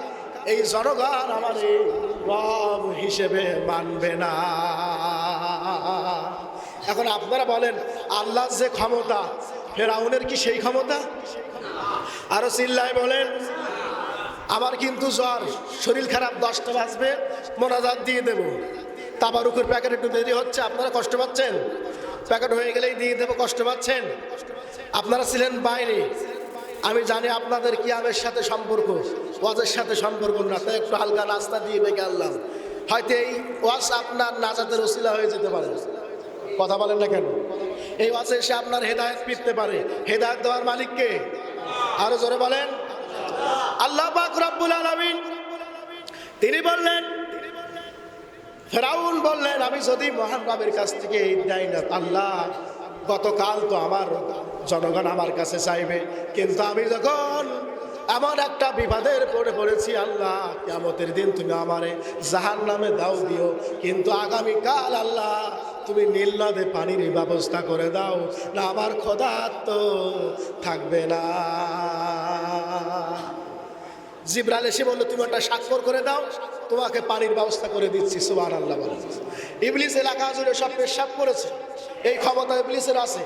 এই জনগণ আমার রব হিসেবে মানবে না। এখন আপনারা বলেন, আল্লাহর যে ক্ষমতা, ফেরাউনের কি সেই ক্ষমতা? আরো চিল্লায় বলেন। আমার কিন্তু জ্বর, শরীর খারাপ, 10টা বাজবে মোনাজাত দিয়ে দেব। তাবারুকের প্যাকেট একটু দেরি হচ্ছে, আপনারা কষ্ট পাচ্ছেন? প্যাকেট হয়ে গেলেই দিয়ে দেবো, কষ্ট পাচ্ছেন? আপনারা ছিলেন বাইরে, আমি জানি আপনাদের কিয়ামের সাথে সম্পর্ক, ওয়াজের সাথে সম্পর্ক না, তাই একটু হালকা নাস্তা দিয়ে ডেকে আনলাম। হয়তো এই ওয়াজ আপনার নাজাতের ওসিলা হয়ে যেতে পারে। কথা বলেন না কেন? এই ওয়াজে এসে আপনার হেদায়েত পেতে পারে। হেদায়েত দেওয়ার মালিক কে? আরো জোরে বলেন। আল্লাহ পাক রব্বুল আলামিন তিনি বললেন, ফেরাউন বললেন, আমি যদি মহান রবের কাছ থেকে এই দেই না, আল্লাহ গতকাল তো আমার জনগণ আমার কাছে চাইবে, কিন্তু আমি যখন এমন একটা বিপদের পড়েছি, আল্লাহ কিয়ামতের দিন তুমি আমারে জাহান্নামে দাও দিও, কিন্তু আগামীকাল আল্লাহ তুমি নীল নদে পানির ব্যবস্থা করে দাও, না আমার খোদা তো থাকবে না। জিবরাইল এসে বলল, তুমি একটা স্বাক্ষর করে দাও, তোমাকে পানির ব্যবস্থা করে দিচ্ছি। সুবহানাল্লাহ বলেন। ইবলিস এলাকা জুড়ে সব পেশাব করেছে, এই ক্ষমতা ইবলিসের আছে।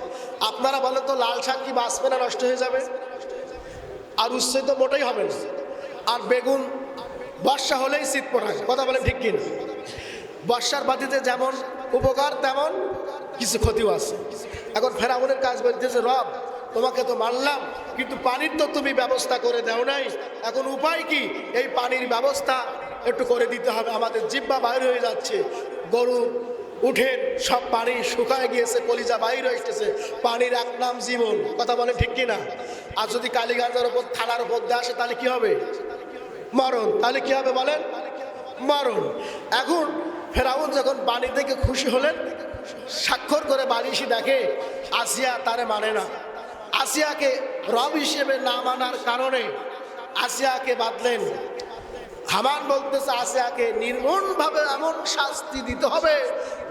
আপনারা বলেন তো, লাল শাক কি বাঁচবে না নষ্ট হয়ে যাবে? আর উচ্ছে তো মোটেই হবে না। আর বেগুন বর্ষা হলেই শীত পড়ায়, কথা বলেন ঠিক কিনা? বর্ষার বাতিতে যেমন উপকার তেমন কিছু ক্ষতিও আছে। এখন ফেরাউনের কাজ বলতেছে, রব তোমাকে তো মানলাম, কিন্তু পানির তো তুমি ব্যবস্থা করে দাও নাই, এখন উপায় কি? এই পানির ব্যবস্থা একটু করে দিতে হবে, আমাদের জিহ্বা বাইর হয়ে যাচ্ছে, গরু উঠেন সব পানি শুকায় গিয়েছে, কলিজা বাইর হয়েছে, পানির এক নাম জীবন, কথা বলে ঠিক কিনা? আর যদি কালীগঞ্জের ওপর থানার উপর দিয়ে আসে তাহলে কি হবে? মরণ। তাহলে কি হবে বলেন? মরণ। এখন ফেরাউন যখন পানি থেকে খুশি হলেন, স্বাক্ষর করে বাড়ি এসে দেখে আসিয়া তারে মানে না। আসিয়াকে রব হিসেবে না মানার কারণে আসিয়াকে বাঁধলেন। হামান বলতেছে, আসিয়াকে নির্মমভাবে এমন শাস্তি দিতে হবে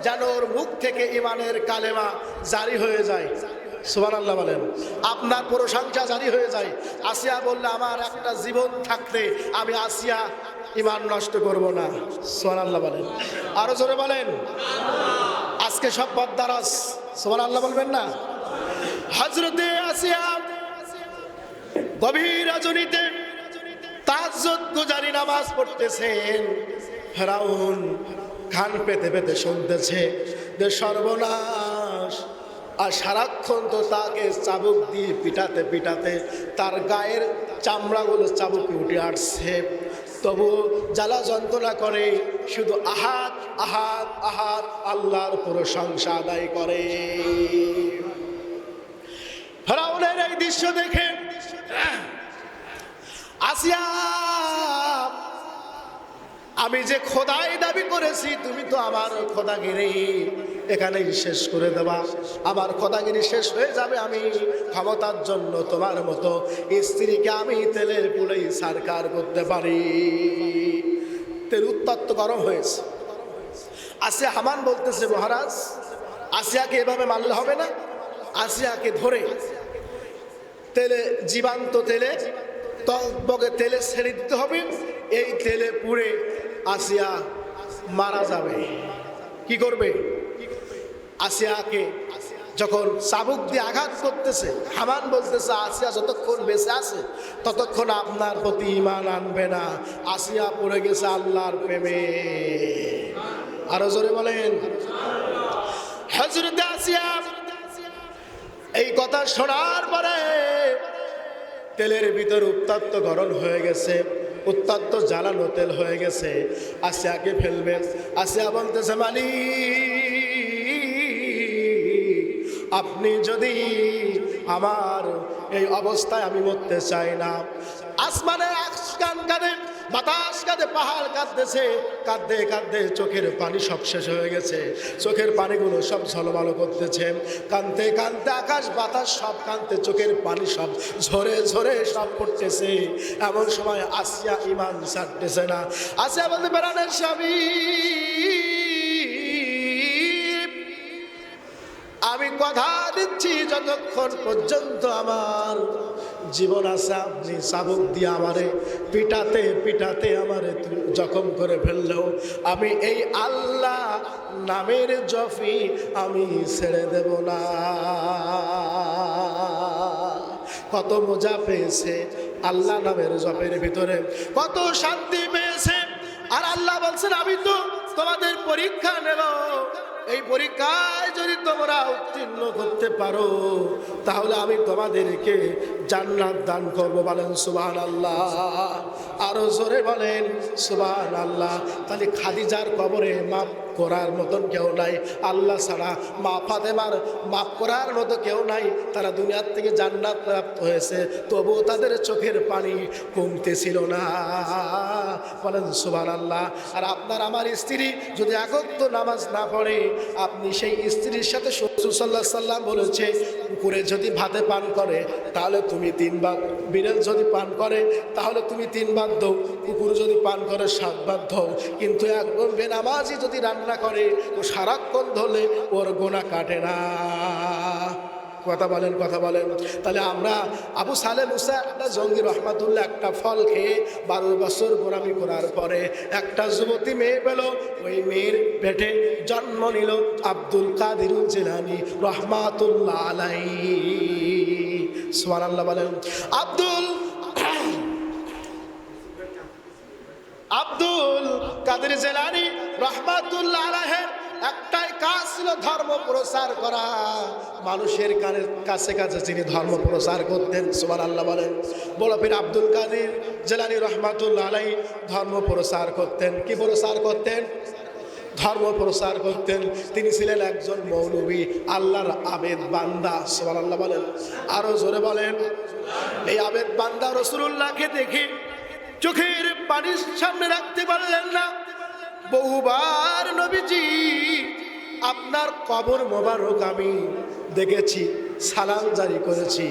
যেন ওর মুখ থেকে ইমানের কালেমা জারি হয়ে যায়। সুবহানাল্লাহ বলেন। আপনার প্রশংসা জারি হয়ে যায়। আসিয়া বললে, আমার একটা জীবন থাকতে আমি আসিয়া ইমান নষ্ট করব না। সুবহানাল্লাহ বলেন। আরো জোরে বলেন। আজকে সব বদদারাস, সুবহানাল্লাহ বলবেন না? হযরতে আসিয়া গভীর রজনীতে তাহাজ্জুদ গুজারি নামাজ পড়তেছেন। ফেরাউন কান পেতে পেতে শুনতেছে যে সর্বনাশ, আর সারাক্ষণ তো তাকে চাবুক দিয়ে পিটাতে পিটাতে তার গায়ের চামড়াগুলো চাবুকে উঠে আসছে, তবু জ্বালা যন্ত্রণা করে শুধু আহাত আহাত আহাত আল্লাহর প্রশংসা আদায় করে। ফেরাউনের এই দৃশ্য দেখে আসিয়া, আমি যে খোদাই দাবি করেছি, তুমি তো আমার খোদাগিরি এখানেই শেষ করে দেবা, আমার খোদাগিরি শেষ হয়ে যাবে। আমি ক্ষমতার জন্য তোমার মতো স্ত্রীকে আমি তেলের পুলেই সরকার করতে পারি। তেল উত্তপ্ত গরম হয়েছে। আসিয়া হামান বলতেছে, মহারাজ আসিয়াকে এভাবে মানলে হবে না, আসিয়াকে ধরে তেলে, জীবান্ত তেলে, টকবকে তেলে ছেড়ে দিতে হবে, এই তেলে পুড়ে আসিয়া মারা যাবে। কি করবে? আসিয়াকে যখন চাবুক দিয়ে আঘাত করতেছে, হামান বলতেছে, আসিয়া যতক্ষণ বেঁচে আছে ততক্ষণ আপনার প্রতি ঈমান আনবে না। আসিয়া পড়ে গেছে আল্লাহর প্রেমে। আরো জোরে বলেন। হযরত আসিয়া এই কথা শোনার পরে তেলের ভিতর উত্তপ্ত গরম হয়ে গেছে, উত্তপ্ত জ্বালানো তেল হয়ে গেছে। আসিয়াকে ফেলবে। আসিয়া বলতেছে, মালিক, আপনি যদি আমার এই অবস্থায়, আমি মরতে চাই না। আসমানে আকাশ কাঁদে, বাতাস কাঁদে, পাহাড় কাঁদতেছে, কাঁদতে কাঁদতে চোখের পানি সব শেষ হয়ে গেছে, চোখের পানিগুলো সব ঝলমালো করতেছে, কাঁদতে কাঁদতে আকাশ বাতাস সব কাঁদতে, চোখের পানি সব ঝরে ঝরে সব পড়তেছে। এমন সময় আসিয়া ঈমান ছাড়তেছে না। আসিয়া বলতে, প্রাণের স্বামী, আমি কথা দিচ্ছি যতক্ষণ পর্যন্ত আমার জীবন আছে, আপনি চাবুক দিয়ে আমারে পিটাতে পিটাতে আমারে জখম করে ফেললেও আমি এই আল্লাহ নামের জফি আমি ছেড়ে দেব না। কত মজা পেয়েছে আল্লাহ নামের জপের ভিতরে, কত শান্তি পেয়েছে। আর আল্লাহ বলছেন, আমি তো তোমাদের পরীক্ষা নেব, এই পরীক্ষায় যদি তোমরা উত্তীর্ণ করতে পারো তাহলে আমি তোমাদেরকে জান্নাত দান করব। বলেন সুবহানাল্লাহ, আরো জোরে বলেন সুবহানাল্লাহ। তাহলে খাদিজার কবরে মাপ করার মতন কেউ নাই আল্লাহ ছাড়া, মা ফাতেমার মাপ করার মতো কেউ নাই। তারা দুনিয়ার থেকে জান্নাত প্রাপ্ত হয়েছে, তবুও তাদের চোখের পানি কমতেছিল না। বলেন সুবহানাল্লাহ। আর আপনার আমার স্ত্রী যদি একত্র নামাজ না পড়ে, আপনি সেই স্ত্রীর সাথে রাসূল সাল্লাল্লাহু আলাইহি সাল্লাম বলেছে, পুকুরে যদি ভাতে পান করে তাহলে তুমি 3 ভাগ, বিড়াল যদি পান করে তাহলে তুমি 3 ভাগ দাও, কুকুর যদি পান করে 7 ভাগ দাও। কিন্তু একদম বেনামাজি যদি রান্না করে ও সারাক্ষণ ধরলে ওর গোনা কাটে না। কথা বলেন, কথা বলেন। তাহলে আমরা আবু সালে মুসা একটা জঙ্গি রহমাতুল্লাহ একটা ফল খেয়ে 12 বছর গোলামি করার পরে একটা যুবতী মেয়ে পেল, ওই মেয়ের পেটে জন্ম নিল আব্দুল কাদের জিলানী রহমাতুল্লাহ আলাইহি। সুবহানাল্লাহ বলেন। আব্দুল কাদের জিলানী রহমাতুল্লাহ আলাইহি একটাই কাজ ছিল ধর্ম প্রচার করা, মানুষের কাছে কাছে তিনি ধর্ম প্রচার করতেন। সুবহানাল্লাহ বলেন। বড় পীর আব্দুল কাদের জিলানী রহমাতুল্লাহ আলাইহি ধর্ম প্রচার করতেন। কি প্রচার করতেন? ধর্ম প্রচার করতেন। তিনি ছিলেন একজন মৌলবী, আল্লাহর আবেদ বান্দা। সুবহানাল্লাহ বলেন, আরো জোরে বলেন। এই আবেদ বান্দা রাসূলুল্লাহকে দেখে চোখের পানির সামনে রাখতে পারলেন না। বহুবার নবীজি আপনার কবর মোবারক আমি দেখেছি, সালাম জারি করেছি,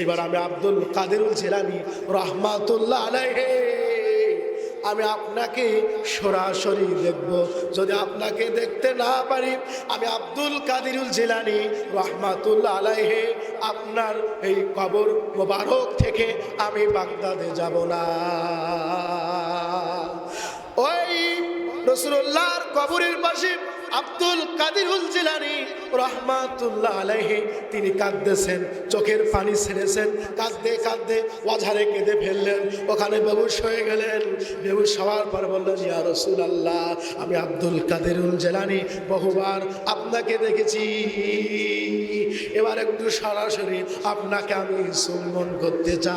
এবার আমি আব্দুল কাদের জিলানী রহমাতুল্লাহ আলাইহি আমি আপনাকে সরাসরি দেখব। যদি আপনাকে দেখতে না পারি, আমি আব্দুল কাদের জিলানী রহমাতুল্লাহ আলাইহি আপনার এই কবর মোবারক থেকে আমি বাগদাদে যাব না। ওই রাসূলুল্লাহর কবরের পাশে আব্দুল কাদের জিলানী রহমাতুল্লাহ আলাইহি তিনি কাঁদতেছেন, চোখের পানি ছেড়েছেন, কাঁদতে কাঁদতে ওয়াঝারে কেঁদে ফেললেন, ওখানে বেহুশ হয়ে গেলেন। বেহুশ হওয়ার পর বললেন, ইয়া রাসূলুল্লাহ, আমি আব্দুল কাদের জিলানী বহুবার আপনাকে দেখেছি, এবার একটু সরাসরি আপনাকে আমি চুম্বন করতে চাই।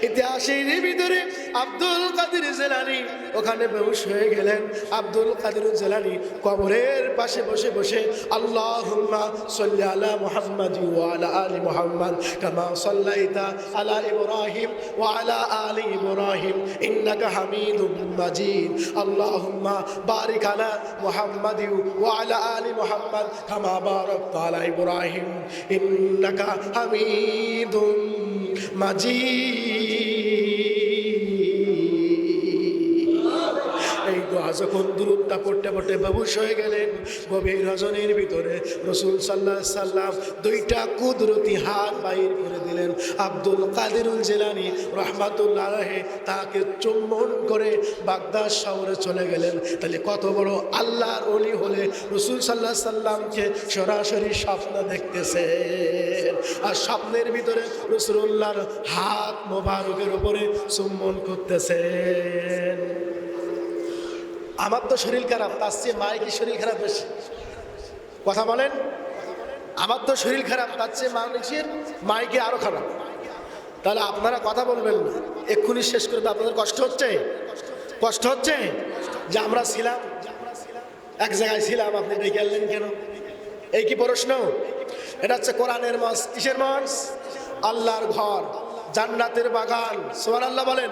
ইতিহাসের ভিতরে আব্দুল কাদের জিলানী ওখানে বেহুশ হয়ে গেলেন। আব্দুল কাদের জিলানী কবরের পাশে বসে বসে আল্লাহুম্মা সাল্লি আলা মুহাম্মাদ ওয়া আলা আলি মুহাম্মাদ কামা সাল্লাইতা আলা ইব্রাহিম ওয়া আলা আলি ইব্রাহিম ইন্নাকা হামিদুম মাজিদ। আল্লাহুম্মা বারিক আলা মুহাম্মাদ ওয়া আলা আলি মুহাম্মাদ কামা বারাকতা আলা ইব্রাহিম ইন্নাকা হামিদুম মাজিদ। এই দোয়া যখন দুরূদটা পড়তে পড়তে বেহুশ হয়ে গেলেন, গভীর রজনীর ভিতরে রাসূল সাল্লাল্লাহু আলাইহি সাল্লাম 2টা কুদরতি হাত বাইর করে দিলেন। আব্দুল কাদের জিলানী রহমাতুল্লাহ আলাইহি তাকে চুম্বন করে বাগদাদ শহরে চলে গেলেন। তাহলে কত বড় আল্লাহর ওলি হলে রাসূল সাল্লাল্লাহু আলাইহি সাল্লামকে সরাসরি স্বপ্ন দেখতেছেন, আর স্বপ্নের ভিতরে রাসূলুল্লাহর হাত মোবারকের উপরে চুম্বন করতেছেন। আমার তো শরীর খারাপ, তার চেয়ে মায়ের কি শরীর খারাপ বেশি? কথা বলেন। আমার তো শরীর খারাপ, তার চেয়ে মানুষের মাইকে আরো খারাপ। তাহলে আপনারা কথা বলবেন না, এক্ষুনি শেষ করে দেন। আপনাদের কষ্ট হচ্ছে? কষ্ট হচ্ছে যে আমরা ছিলাম এক জায়গায় ছিলাম, আপনি ডেকে আনলেন কেন? এই কি প্রশ্ন? এটা হচ্ছে কোরআনের মঞ্চ। কিসের মঞ্চ? আল্লাহর ঘর, জান্নাতের বাগান। সুবহানাল্লাহ বলেন।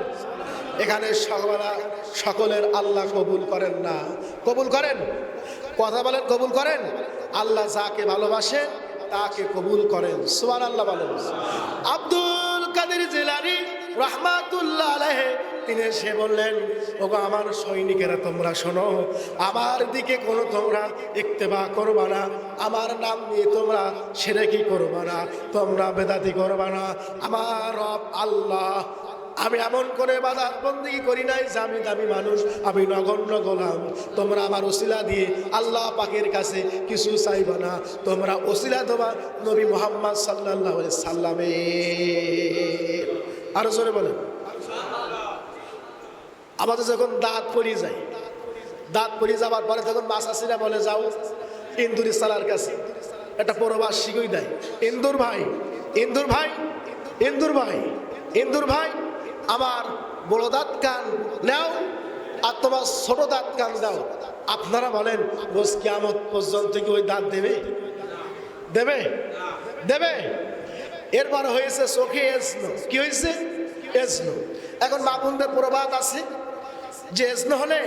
এখানে সকলের আল্লাহ কবুল করেন না। কবুল করেন? কথা বলেন, কবুল করেন? আল্লাহ যাকে ভালোবাসে তাকে কবুল করেন। সুবহানাল্লাহ বলেন। আব্দুল কাদের জিলানী রহমাতুল্লাহ আলাইহি তিনি এসে বললেন, ওগো আমার সৈনিকেরা, তোমরা শোনো, আমার দিকে কোনো তোমরা ইক্তেবা করবা না, আমার নাম নিয়ে তোমরা শিরকি করবা না, তোমরা বেদাতি করবা না। আমার রব আল্লাহ, আমি এমন করে ইবাদত বন্দেগী করি নাই যে আমি দামি মানুষ, আমি নগণ্য গোলাম। তোমরা আমার ওসিলা দিয়ে আল্লাহ পাকের কাছে কিছু চাইবা না, তোমরা ওসিলা দেবা নবী মুহাম্মদ সাল্লাল্লাহু আলাইহি সাল্লামের। আরো জোরে বলেন। আমাদের যখন দাঁত পড়ে যায়, দাঁত পড়ে যাবার পরে তখন মাসাসিরা বলে যাও ইন্দুর সালার কাছে, একটা পরবাস শিখই দেয়, ইন্দুর ভাই, ইন্দুর ভাই, ইন্দুর ভাই, ইন্দুর ভাই, আমার বড় দাঁত কান নাও আর তোমার ছোট দাঁত কান দাও। আপনারা বলেন রোজ কিয়ামত পর্যন্ত কি ওই দাঁত দেবে? দেবে? দেবে? এরপর হয়েছে চোখে এজনো। কি হয়েছে? এজনো। এখন মা বোনদের প্রবাদ আছে যে এজনো হলে,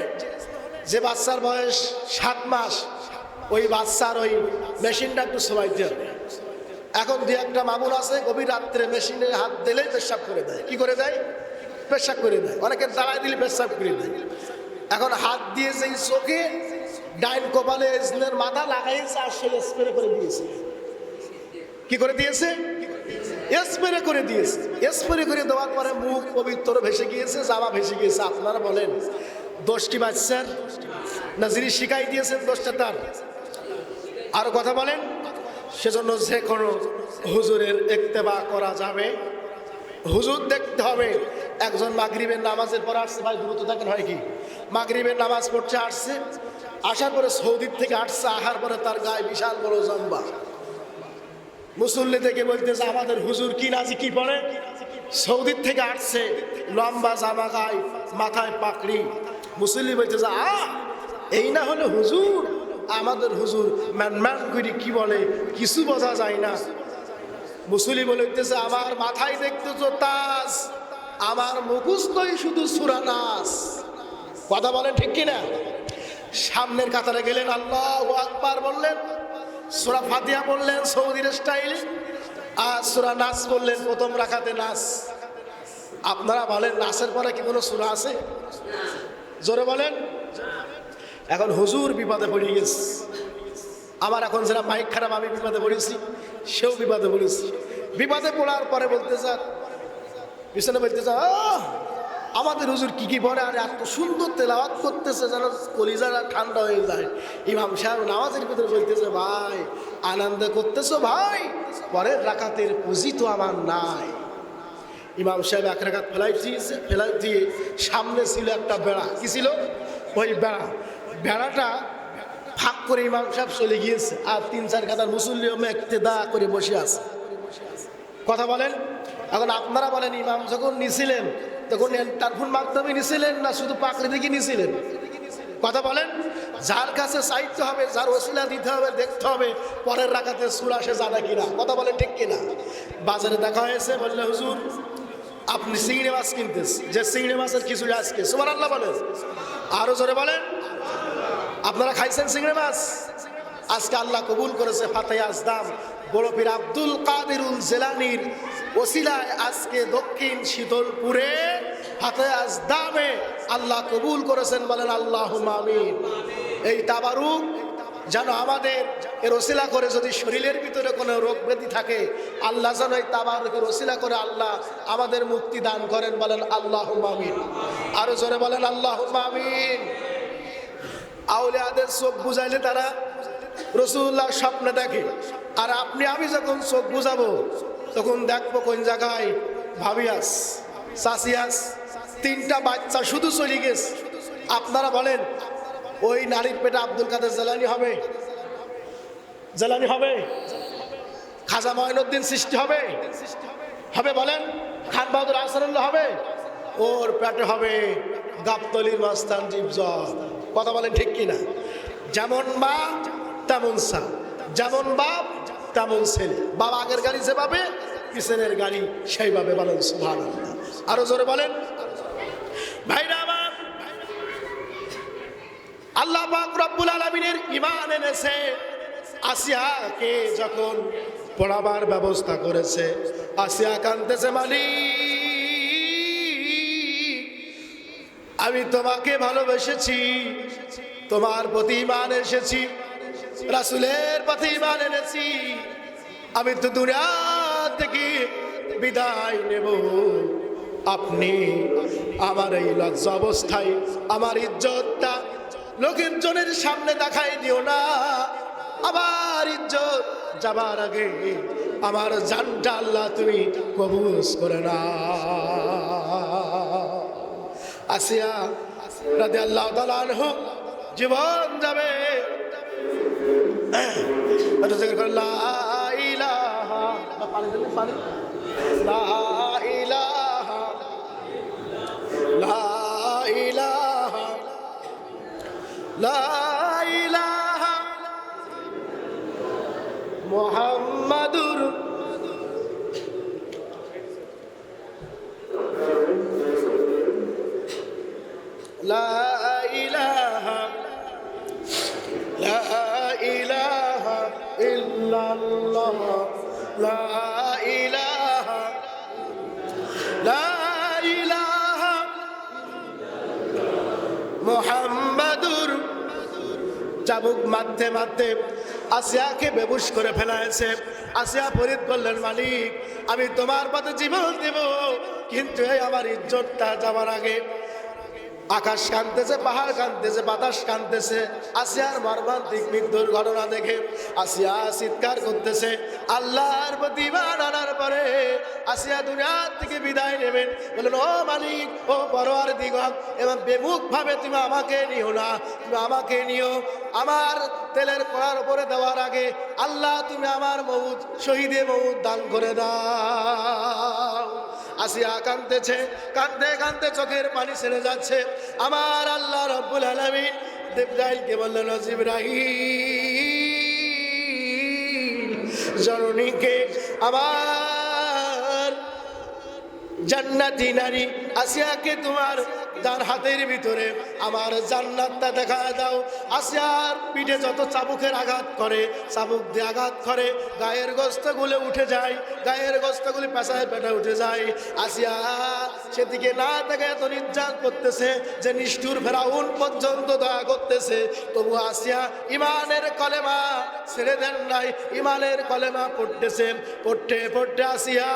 যে বাচ্চার বয়স 7 মাস, ওই বাচ্চার ওই মেশিনটা একটু সবাইতে হবে। এখন দু একটা মামুন আছে গভীর রাত্রে মেশিনে হাত দিলেই পেশাব করে দেয়। কি করে দেয়? পেশাব করে দেয়। অনেকে দাঁড়ায় দিলে পেশাব করে দেয়। এখন হাত দিয়ে সেই চোখে ডাইন কপালে এজনের মাথা লাগাইছে আর সেই স্প্রে করে দিয়েছে। কি করে দিয়েছে? স্প্রে করে দিয়েছে। স্প্রে করে দেওয়ার পরে মুখ পবিত্র ভেসে গিয়েছে, জামা ভেসে গিয়েছে। আপনারা বলেন দোষটি বাচ্চার না যিনি শিখাই দিয়েছেন দোষটা তার? আরো কথা বলেন। সেজন্য যে কোনো হুজুরের ইত্তেবা করা যাবে, হুজুর দেখতে হবে। একজন মাগরিবের নামাজের পর আসছে, ভাই দ্রুত থাকেন, হয় কি মাগরিবের নামাজ পড়ছে, আসছে, আসার পরে সৌদির থেকে আসছে, আসার পরে তার গায়ে বিশাল বড় জম্বা। মুসল্লি থেকে বলতেছে আমাদের হুজুর কি নাজি কি পড়ে, সৌদির থেকে আসছে, লম্বা জামা গায়ে, মাথায় পাকড়ি। মুসল্লি বলতেছে এই না হলে হুজুর? আমাদের হুজুর ম্যান ম্যান করে কি বলে কিছু বোঝা যায় না। মুসল্লি বলতেছে আমার মাথায় দেখতেছো তাজ, আমার মুখস্থই শুধু সূরা নাস। কথা বলেন ঠিক কিনা? সামনের কাতারে গেলেন, আল্লাহু আকবার বললেন, সূরা ফাতিহা বললেন সৌদির স্টাইলে, আর সূরা নাস বললেন প্রথম রাকাতে নাস। আপনারা বলেন নাসের পরে কি কোনো সূরা আছে? জোরে বলেন। এখন হুজুর বিপদে পড়ে গেছে। আমার এখন যারা মাইক খারাপ, আমি বিপদে পড়েছি, সেও বিপদে পড়েছি। বিপদে পড়ার পরে বলতে চান, পিছনে বলতে চান আমাদের হুজুর কি কি পড়ে, আর এত সুন্দর তেলাওয়াত করতেছে যেন কলিজাটা ঠান্ডা হয়ে যায়। ইমাম সাহেব নামাজের ভিতরে বলতেছে ভাই আনন্দ করতেছো ভাই, পরের রাকাতের পুঁজি তো আমার নাই। ইমাম সাহেব এক রাকাত ফেলাই দিয়েছে, ফেলাই দিয়ে সামনে ছিল একটা বেড়া। কি ছিল? ওই বেড়া, বেড়াটা ফাঁক করে ইমাম সাহেব চলে গিয়েছে, আর 3-4 কাতার মুসল্লিও ইক্তেদা করে বসে আছে। কথা বলেন। এখন আপনারা বলেন ইমাম যখন নিছিলেন তখন ইন্টারফোন মাধ্যমে নিছিলেন না শুধু পাকড়ি দিকে নিছিলেন? কথা বলেন। যার কাছে চাইতে হবে, যার ওসিলা দিতে হবে, দেখতে হবে পরের রাকাতে সূরা সে জানা কিনা। কথা বলেন ঠিক কিনা? বাজারে দেখা হয়েছে, বললে হুজুর আপনি চিংড়ি মাছ কিনতেছেন, যে চিংড়ি মাছের খিচুড়ি আজকে, সুবহানাল্লাহ বলেন, আরো জোরে বলেন। আপনারা খাইছেন চিংড়ি মাছ? আজকে আল্লাহ কবুল করেছে ফাতেহা আজদাম বড় পীর আব্দুল কাদিরুল জিলানীর ওসিলায় আজকে দক্ষিণ শীতলপুরে ফাতেহা আজদামে আল্লাহ কবুল করেছেন, বলেন আল্লাহুম্মা আমিন। এই তাবারুক যেন আমাদের এর ওসিলা করে, যদি শরীরের ভিতরে কোনো রোগ ব্যাধি থাকে আল্লাহ যেন এই তাবারুকের ওসিলা করে আল্লাহ আমাদের মুক্তি দান করেন, বলেন আল্লাহুম্মা আমিন। আরো জোরে বলেন আল্লাহুম্মা আমিন। আউলিয়াদের চোখ বুঝাইলে তারা রাসূলুল্লাহ স্বপ্নে দেখে, আর আপনি আমি যখন চোখ বুঝাবো তখন দেখবো কোন জায়গায় ভাবিয়াস চাষিয়াস 3টা বাচ্চা শুধু চলে গেছে। আপনারা বলেন ওই নারীর পেটে আব্দুল কাদের জিলানী হবে? জিলানী হবে? খাজা মঈনুদ্দিন সৃষ্টি হবে? হবে বলেন? খান বাহাদুর আহসানুল্লাহ হবে? ওর পেটে হবে গাবতলির মাস্তান জিবজর। কথা বলেন ঠিক কিনা? যেমন মা তেমন সা, যেমন বাপ তেমন ছেলে। বাবা আগের গাড়ি যেভাবে, পিছনের গাড়ি সেইভাবে, বলেন সুবহানাল্লাহ। আরো জোরে বলেন। ভাইরা আমার, আল্লাহ পাক রব্বুল আলামিনের ঈমান এনেছে। আসিয়াকে যখন পড়াবার ব্যবস্থা করেছে, আসিয়া কাঁদতেছে, মালিক আমি তোমাকে ভালোবেসেছি, তোমার প্রতি ঈমান এসেছি, রাসূলের প্রতি ঈমান এনেছি, আমি তো দুনিয়া থেকে বিদায় নেব, আপনি আমার এই লজ্জা অবস্থায় আমার ইজ্জতটা লোকের জনের সামনে দেখাই দিও না। আমার ইজ্জত যাবার আগে আমার জানটা আল্লাহ তুমি কবুল করে না। আসিয়া রাদিয়াল্লাহু তাআলা আনহু জীবন যাবে এত জিকির করে লা ইলাহা পানি দিলে পানি লা ইলাহা লা ইলাহা লা ইলাহা মুহাম্মাদুর লা ইলাহা লা ইলাহা ইল্লাল্লাহ লা ইলাহা লা ইলাহা মুহাম্মাদুর চাবুক মারতে মারতে আসিয়াকে বেহুশ করে ফেলাইছে। আসিয়া ফরিদ করলেন, মালিক আমি তোমার পথে জীবন দেব, কিন্তু এই আমার ইজ্জতটা যাওয়ার আগে। আকাশ কাঁদতেছে, পাহাড় কাঁদতেছে, বাতাস কাঁদতেছে। আসিয়ার মর্মান্তিক মৃত্যুর ঘটনা দেখে আসিয়া চিৎকার করতেছে। আল্লাহর প্রতি ঈমান আনার পরে আসিয়া দুনিয়ার থেকে বিদায় নেবেন। বললেন, ও মালিক, ও পরওয়ারদিগার, এবং বেমুখ ভাবে তুমি আমাকে নিও না, তুমি আমাকে নিও। আমার তেলের কড়ার উপরে দেওয়ার আগে আল্লাহ তুমি আমার মউত, শহীদে মউত দান করে দাও। আসিয়া কাঁদতেছে, কাঁদতে কাঁদতে চোখের পানি ছেড়ে যাচ্ছে। আমার আল্লাহ রব্বুল আলামিন জিবরাইলকে বললেন, জিবরাইল জননীকে আমার জান্নাতি নারী আসিয়াকে তোমার তার হাতের ভিতরে আমার জান্নাতটা দেখা দাও। আসিয়ার পিঠে যত চাবুকের আঘাত করে, চাবুক দিয়ে আঘাত করে, গায়ের গোস্তগুলো উঠে যায়, গায়ের গোস্তগুলি পেশায় পেটে উঠে যায়। আসিয়া সেদিকে না থেকে এত নির্যাতন করতেছে যে নিষ্ঠুর ফেরাউন পর্যন্ত দয়া করতেছে, তবু আসিয়া ইমানের কলেমা ছেড়ে দেন নাই, ইমানের কলেমা পড়তেছে। পড়তে পড়তে আসিয়া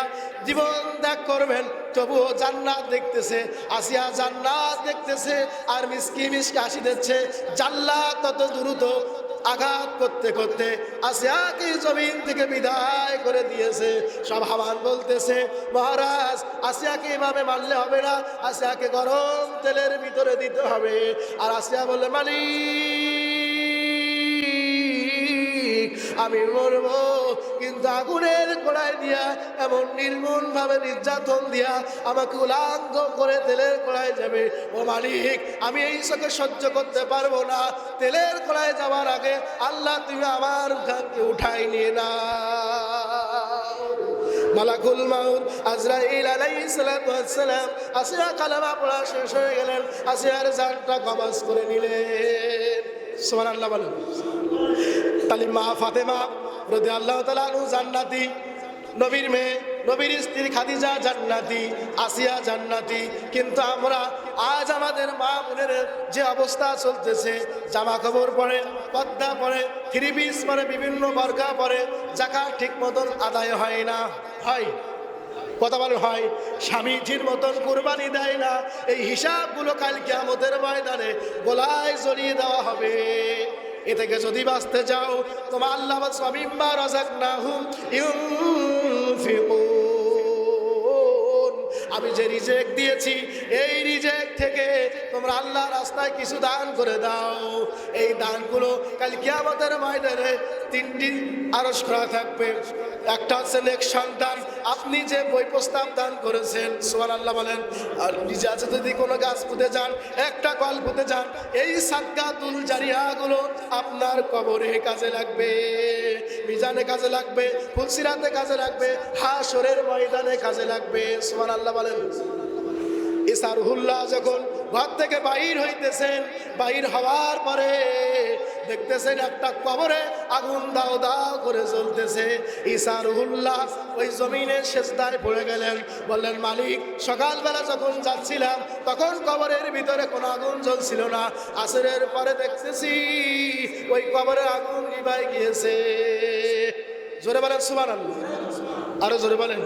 জীবন ত্যাগ করবেন, তবুও জান্নাত দেখতেছে। আসিয়া জান্নাত দেখতেছে আর মিসকি মিসকি হাসি দিচ্ছে। জান্নাত তত দ্রুত আঘাত করতে করতে আসিয়াকে জমিন থেকে বিদায় করে দিয়েছে। সব হাওয়ান বলতেছে, মহারাজ আসিয়াকে এভাবে মারলে হবে না, আসিয়াকে গরম তেলের ভিতরে দিতে হবে। আর আসিয়া বলে, মালিক আমি মরবো, কিন্তু আগুনের কড়াই দিয়া এমন নির্মম ভাবে নির্যাতন দিয়া আমাকে উলাঙ্গ করে তেলের কড়াই যাবে। ও মালিক আমি এই চোখে সহ্য করতে পারবো না, তেলের কড়াই যাওয়ার আগে আল্লাহ তুমি আমার গানকে উঠাই নিয়ে না। মালাকুল মাউত আজরাইল আলাইহিস সালাতু ওয়াস সালাম আসিয়া কালেমা পড়া শেষ হয়ে গেলেন, আসিয়ার জানটা কবজ করে নিলেন। সুবহানাল্লাহ বলেন। তাহলে মা ফাতেমা রাদিয়াল্লাহু তাআলা আনহা জান্নাতি, নবীর মেয়ে, নবীর স্ত্রী খাদিজা জান্নাতি, আসিয়া জান্নাতি। কিন্তু আমরা আজ আমাদের মা বোনের যে অবস্থা চলতেছে, জামা কাপড় পরে, পর্দা পরে, থ্রি পিস পরে, বিভিন্ন বর্গা পরে, যাকাত ঠিক মতন আদায় হয় না, হয় কথা বলেন হয়, স্বামীজির মতন কুরবানি দেয় না। এই হিসাবগুলো কাল কিয়ামতের ময়দানে গলায় জড়িয়ে দেওয়া হবে। এ থেকে যদি বাঁচতে যাও, তোমার আল্লাহ মিম্মা রাযাকনাহুম ইউনফিকুন, আমি যে রিজেক দিয়েছি এই রিজেক থেকে তোমরা আল্লাহ রাস্তায় কিছু দান করে দাও। এই দানগুলো কাল কিয়ামতের ময়দানে তিনটি আরশ করা থাকবে। একটা হচ্ছে নেক সন্তান, আপনি যে বই প্রস্তাব দান করেছেন, সুবহানাল্লাহ বলেন। আর নিজে আছে যদি কোনো গাছ পুঁতে যান, একটা কল পুঁতে যান, এই সাদকাতুল জারিয়াগুলো আপনার কবরে কাজে লাগবে, মিজানে কাজে লাগবে, ফুলসিরাতে কাজে লাগবে, হাশরের ময়দানে কাজে লাগবে। সুবহানাল্লাহ বলেন। ঈসা রুহুল্লাহ যখন ঘর থেকে বাইর হইতেছেন, বাইর হওয়ার পরে দেখতেছেন একটা কবরে আগুন দাও দাও করে জ্বলতেছে। ঈসা রুহুল্লাহ ওই জমিনে সেজদায় পড়ে গেলেন, বললেন, মালিক সকালবেলা যখন যাচ্ছিলাম তখন কবরের ভিতরে কোনো আগুন জ্বলছিল না, আসরের পরে দেখতেছি ওই কবরে আগুন নিভাই গিয়েছে। জোরে বলেন সুবহানাল্লাহ, আরো জোরে বলেন।